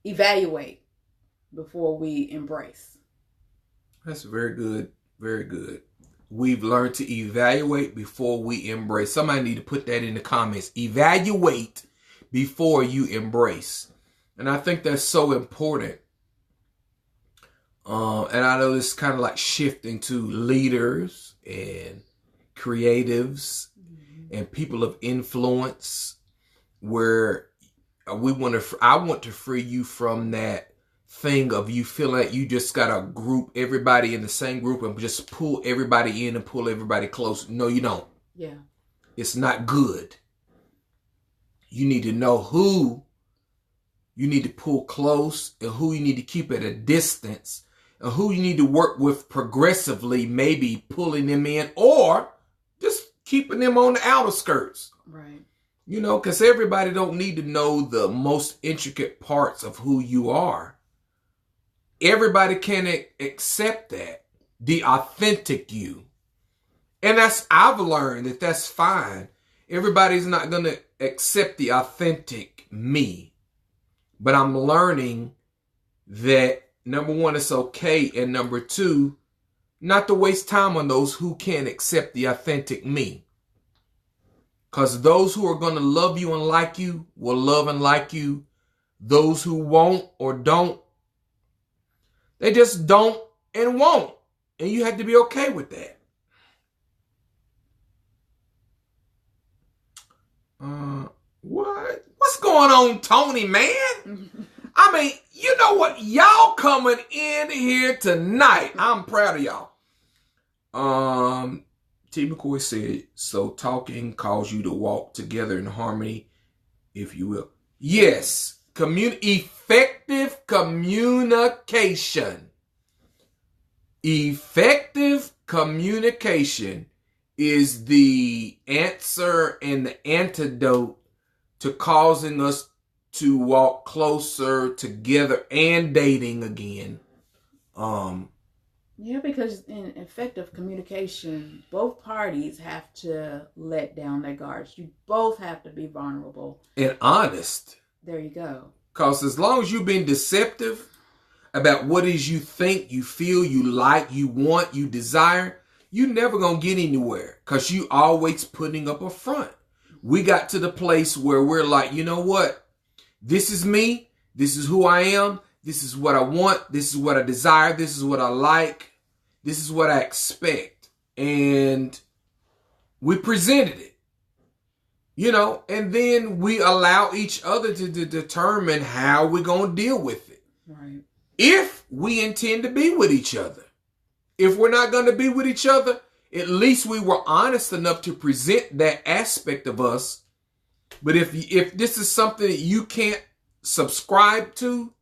evaluate before we embrace. That's very good. Very good. We've learned to evaluate before we embrace. Somebody need to put that in the comments. Evaluate before you embrace. And I think that's so important. And I know this is kind of like shifting to leaders and creatives and people of influence, where I want to free you from that thing of you feel like you just got to group everybody in the same group and just pull everybody in and pull everybody close. No, you don't. Yeah. It's not good. You need to know who you need to pull close and who you need to keep at a distance and who you need to work with progressively, maybe pulling them in or just keeping them on the outer skirts. Right. You know, because everybody don't need to know the most intricate parts of who you are. Everybody can accept that, the authentic you. And I've learned that that's fine. Everybody's not going to accept the authentic me. But I'm learning that, number one, it's okay. And number two, not to waste time on those who can't accept the authentic me. Because those who are going to love you and like you will love and like you. Those who won't or don't, they just don't and won't. And you have to be okay with that. What's going on, Tony, man? I mean, you know what? Y'all coming in here tonight. I'm proud of y'all. T. McCoy said, so talking calls you to walk together in harmony, if you will. Yes. Effective communication. Effective communication is the answer and the antidote to causing us to walk closer together and dating again. Yeah, because in effective communication, both parties have to let down their guards. You both have to be vulnerable. And honest. There you go. Because as long as you've been deceptive about what it is you think, you feel, you like, you want, you desire, you're never going to get anywhere because you always putting up a front. We got to the place where we're like, you know what? This is me. This is who I am. This is what I want. This is what I desire. This is what I like. This is what I expect. And we presented it, you know, and then we allow each other to determine how we're going to deal with it. Right. If we intend to be with each other. If we're not going to be with each other, at least we were honest enough to present that aspect of us. But if this is something that you can't subscribe to,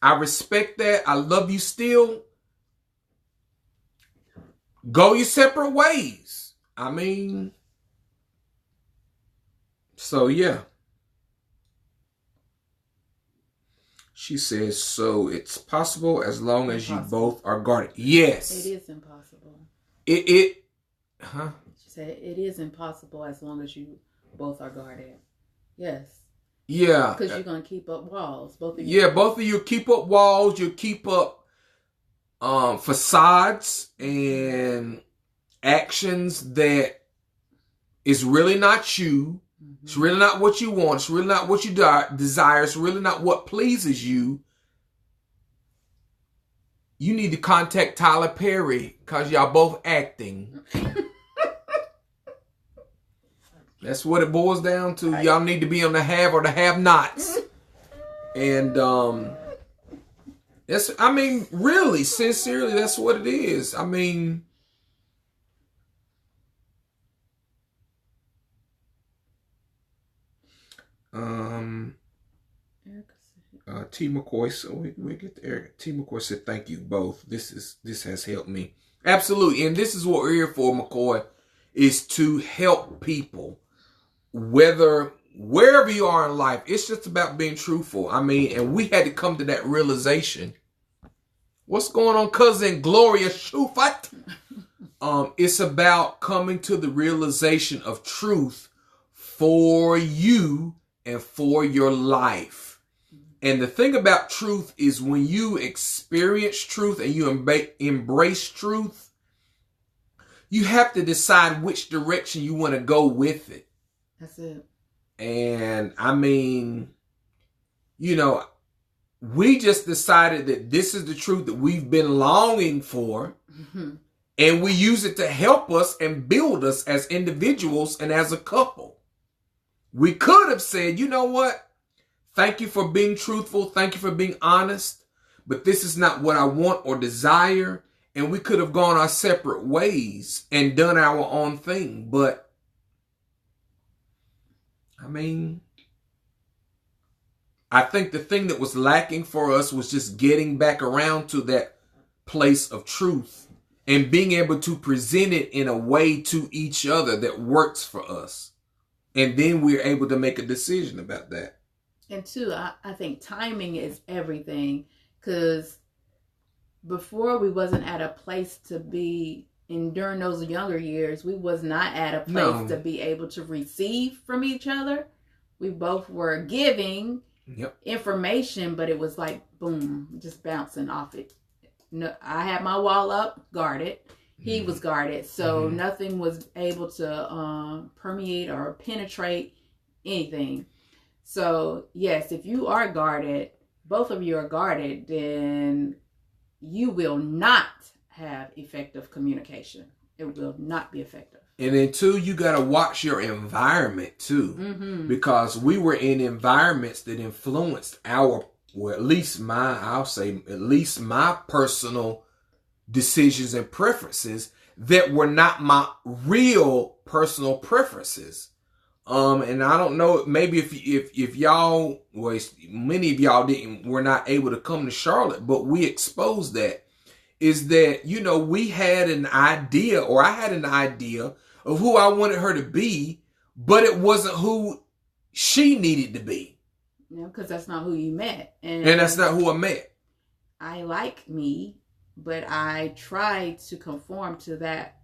I respect that. I love you still. Go your separate ways. I mean, so yeah. She says, so it's possible as long as you both are guarded. Yes. It is impossible. She said it is impossible as long as you both are guarded. Yes. Yeah. Because you're going to keep up walls. Both of you. Yeah, both of you keep up walls. You keep up facades and actions that is really not you. Mm-hmm. It's really not what you want. It's really not what you desire. It's really not what pleases you. You need to contact Tyler Perry because y'all both acting. That's what it boils down to. Y'all need to be on the have or the have-nots. And that's, I mean, really, sincerely, that's what it is. I mean, T. McCoy, so we get to Eric. T. McCoy said, thank you both. This has helped me. Absolutely. And this is what we're here for, McCoy, is to help people. Wherever you are in life, it's just about being truthful. I mean, and we had to come to that realization. What's going on, cousin Gloria Shufat? It's about coming to the realization of truth for you and for your life. And the thing about truth is when you experience truth and you embrace truth, you have to decide which direction you want to go with it. That's it. And I mean, you know, we just decided that this is the truth that we've been longing for. Mm-hmm. And we use it to help us and build us as individuals and as a couple. We could have said, you know what? Thank you for being truthful. Thank you for being honest. but this is not what I want or desire. And we could have gone our separate ways and done our own thing. But, I mean, I think the thing that was lacking for us was just getting back around to that place of truth and being able to present it in a way to each other that works for us. And then we're able to make a decision about that. And two, I think timing is everything, because before we wasn't at a place to be, and during those younger years, we was not at a place to be able to receive from each other. We both were giving information, but it was like, boom, just bouncing off it. No, I had my wall up, guarded. He was guarded. So nothing was able to permeate or penetrate anything. So yes, if you are guarded, both of you are guarded, then you will not have effective communication. It will not be effective. And then two, you got to watch your environment too, because we were in environments that influenced at least my personal decisions and preferences that were not my real personal preferences. And I don't know, maybe if y'all, well, many of y'all were not able to come to Charlotte, but we exposed that, is that, we had an idea, or I had an idea of who I wanted her to be, but it wasn't who she needed to be. Yeah, because that's not who you met. And that's not who I met. I like me, but I tried to conform to that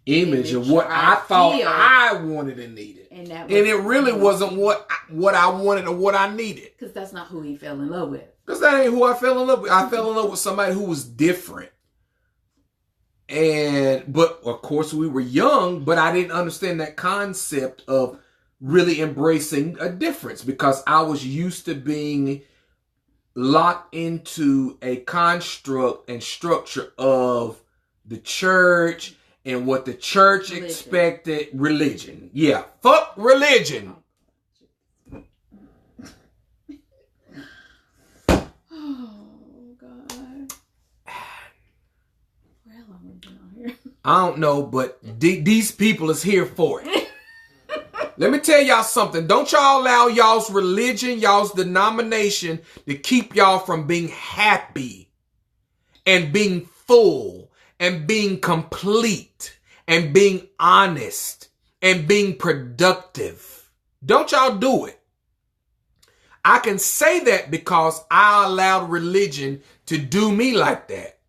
image of what I thought I wanted and needed. And it really wasn't what I wanted or what I needed. Because that's not who he fell in love with. Because that ain't who I fell in love with. I fell in love with somebody who was different. But of course we were young, but I didn't understand that concept of really embracing a difference, because I was used to being locked into a construct and structure of the church and what the church expected. Religion. Yeah. Fuck religion. Oh, God. Where have I been on here? I don't know, but these people is here for it. Let me tell y'all something. Don't y'all allow y'all's religion, y'all's denomination to keep y'all from being happy and being full and being complete and being honest and being productive. Don't y'all do it. I can say that because I allowed religion to do me like that.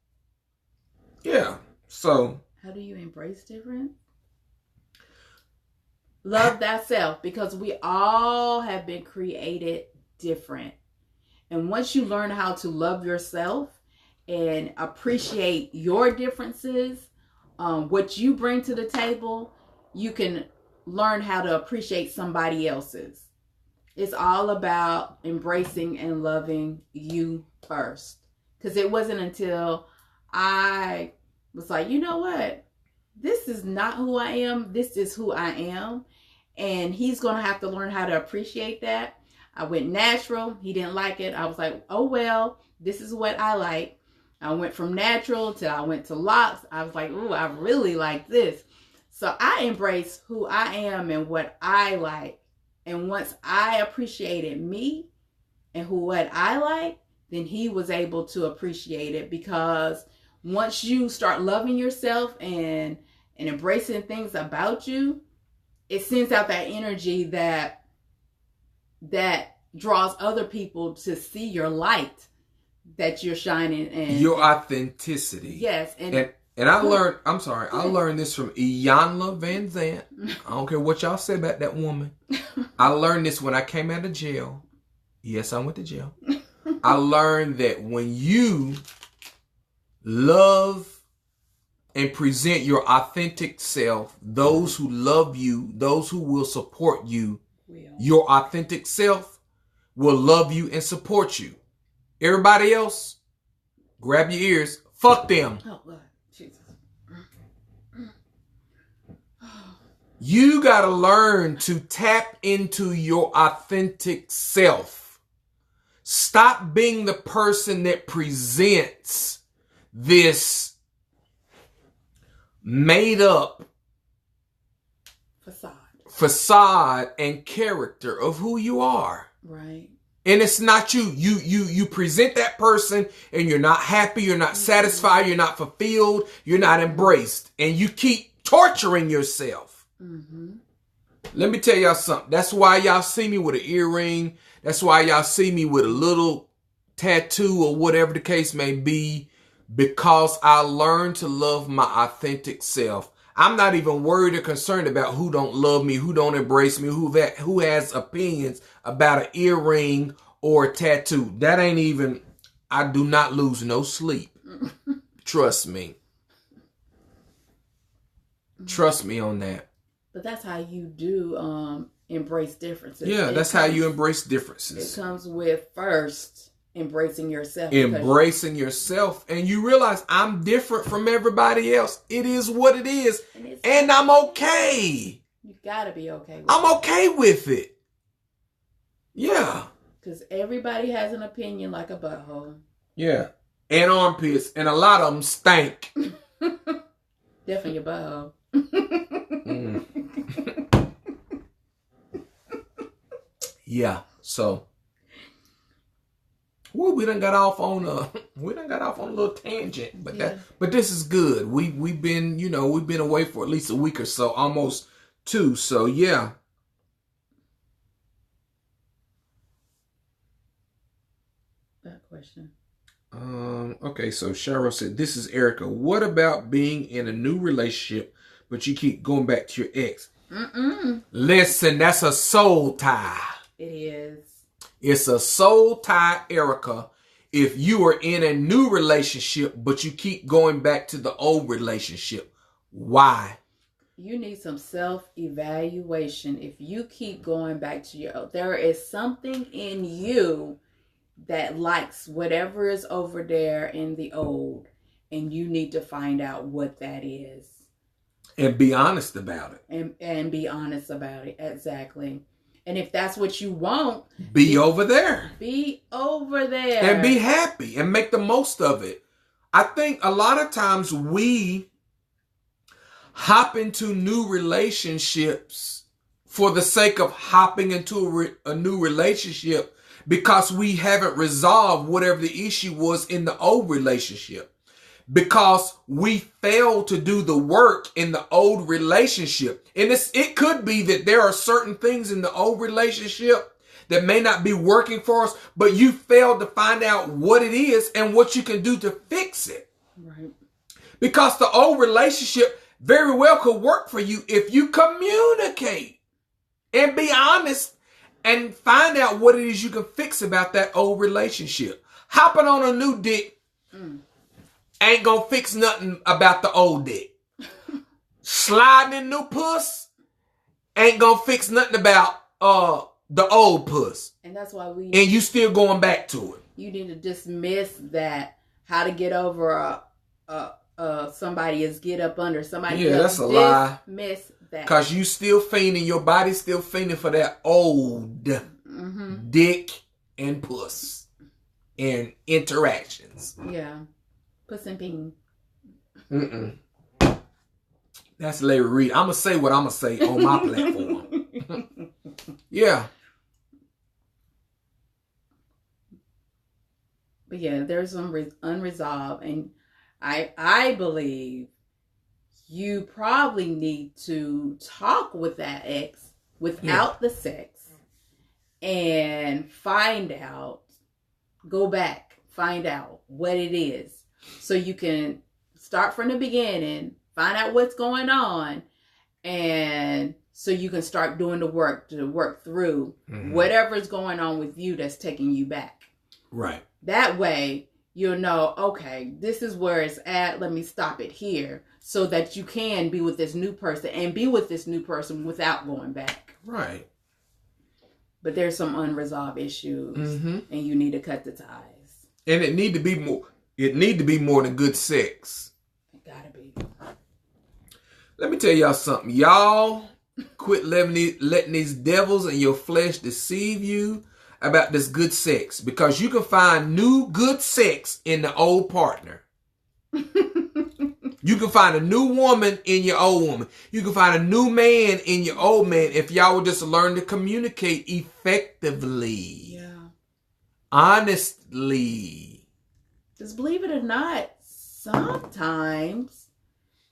Yeah. So. How do you embrace difference? Love thyself, because we all have been created different. And once you learn how to love yourself and appreciate your differences, what you bring to the table, you can learn how to appreciate somebody else's. It's all about embracing and loving you first. Because it wasn't until I was like, you know what? This is not who I am. This is who I am. And he's going to have to learn how to appreciate that. I went natural. He didn't like it. I was like, oh, well, this is what I like. I went from natural till I went to locks. I was like, ooh, I really like this. So I embraced who I am and what I like. And once I appreciated me and what I like, then he was able to appreciate it. Because once you start loving yourself and embracing things about you, it sends out that energy that draws other people to see your light that you're shining and your authenticity. Yes. And I learned, I learned this from Iyanla Vanzant. I don't care what y'all say about that woman. I learned this when I came out of jail. Yes, I went to jail. I learned that when you love and present your authentic self, those who love you, those who will support you, your authentic self will love you and support you. Everybody else, grab your ears. Fuck them. Oh, God. Jesus. You got to learn to tap into your authentic self Stop being the person that presents this made up facade and character of who you are. Right. And it's not you. You present that person and you're not happy, you're not satisfied, you're not fulfilled, you're not embraced. And you keep torturing yourself. Mm-hmm. Let me tell y'all something. That's why y'all see me with an earring. That's why y'all see me with a little tattoo or whatever the case may be. Because I learned to love my authentic self. I'm not even worried or concerned about who don't love me, who don't embrace me, who has opinions about an earring or a tattoo. That ain't even, I do not lose no sleep. Trust me. Trust me on that. But that's how you do embrace differences. Yeah, that's how you embrace differences. It comes with first embracing yourself. Embracing yourself. And you realize I'm different from everybody else. It is what it is. And I'm okay. You gotta be okay with I'm okay with it. Yeah. Because everybody has an opinion like a butthole. Yeah. And armpits. And a lot of them stink. Definitely your butthole. Yeah. So well, we done got off on a little tangent, but but this is good. We've been away for at least a week or so, almost 2. So yeah. That question. Okay, so Cheryl said, "This is Erica. What about being in a new relationship, but you keep going back to your ex?" Listen, that's a soul tie. It is. It's a soul tie, Erica. If you are in a new relationship, but you keep going back to the old relationship, why? You need some self-evaluation. If you keep going back to there is something in you that likes whatever is over there in the old, and you need to find out what that is. And be honest about it. And be honest about it. Exactly. And if that's what you want, be over there. Be over there. And be happy and make the most of it. I think a lot of times we hop into new relationships for the sake of hopping into a new relationship because we haven't resolved whatever the issue was in the old relationship. Because we failed to do the work in the old relationship. And it could be that there are certain things in the old relationship that may not be working for us, but you failed to find out what it is and what you can do to fix it. Right. Because the old relationship very well could work for you if you communicate and be honest and find out what it is you can fix about that old relationship. Hopping on a new dick ain't gonna fix nothing about the old dick. Sliding in new puss ain't gonna fix nothing about the old puss. And that's why and you still going back to it. You need to dismiss that. How to get over somebody is get up under somebody. Yeah, that's a lie. Dismiss that. Cause you still fiending, your body's still fiending for that old dick and puss and interactions. Yeah. Puss and ping. That's Larry Reed. I'm going to say what I'm going to say on my platform. Yeah. But yeah, there's some unresolved. And I believe you probably need to talk with that ex without the sex and find out, go back, find out what it is. So you can start from the beginning, find out what's going on, and so you can start doing the work to work through whatever's going on with you that's taking you back. Right. That way, you'll know, okay, this is where it's at. Let me stop it here so that you can be with this new person and be with this new person without going back. Right. But there's some unresolved issues and you need to cut the ties. And it need to be more. It need to be more than good sex. It gotta be. Let me tell y'all something. Y'all quit letting these devils and your flesh deceive you. about this good sex, because you can find new good sex in the old partner. You can find a new woman in your old woman. You can find a new man in your old man if y'all would just learn to communicate effectively. Yeah. Honestly. Because believe it or not, sometimes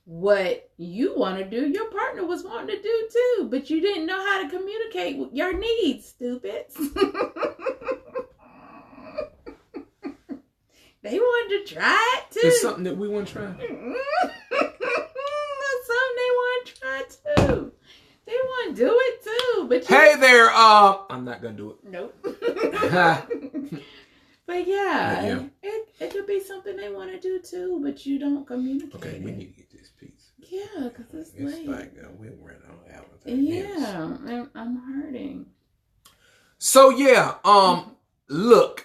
what you want to do, your partner was wanting to do too, but you didn't know how to communicate your needs, stupids. They wanted to try it too. It's something that we want to try. That's something they want to try too. They want to do it too, but hey there, I'm not gonna do it. Nope. But yeah. It could be something they want to do too, but you don't communicate. Okay, we need to get this piece. Yeah, because it's late. Like we ran on out. Yeah, I'm hurting. So yeah, look.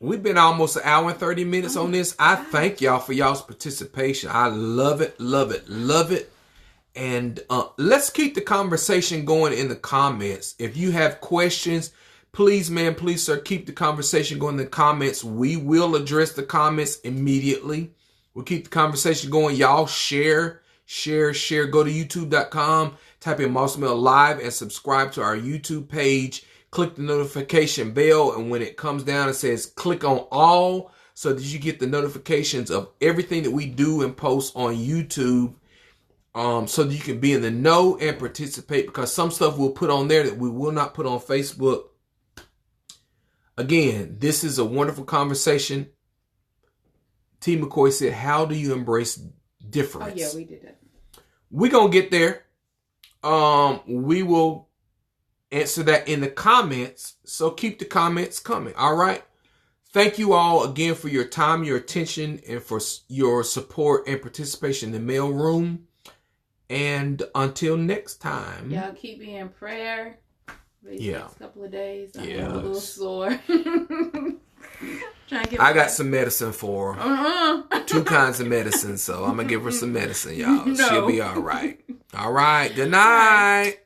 We've been almost an hour and 30 minutes on this. I thank y'all for y'all's participation. I love it, love it, love it. And let's keep the conversation going in the comments. If you have questions, please, man, please, sir, keep the conversation going in the comments. We will address the comments immediately. We'll keep the conversation going. Y'all share. Go to youtube.com, type in Moss Mel Live, and subscribe to our YouTube page. Click the notification bell, and when it comes down, it says click on all so that you get the notifications of everything that we do and post on YouTube, so that you can be in the know and participate, because some stuff we'll put on there that we will not put on Facebook. Again, this is a wonderful conversation. T. McCoy said, how do you embrace difference? Oh, yeah, we did that. We're going to get there. We will answer that in the comments, so keep the comments coming. All right. Thank you all again for your time, your attention, and for your support and participation in the mail room. And until next time, y'all keep me in prayer these next couple of days. I'm a little sore. I got some medicine for her. 2 kinds of medicine, so I'm gonna give her some medicine, y'all. No. She'll be all right. All right. Good night.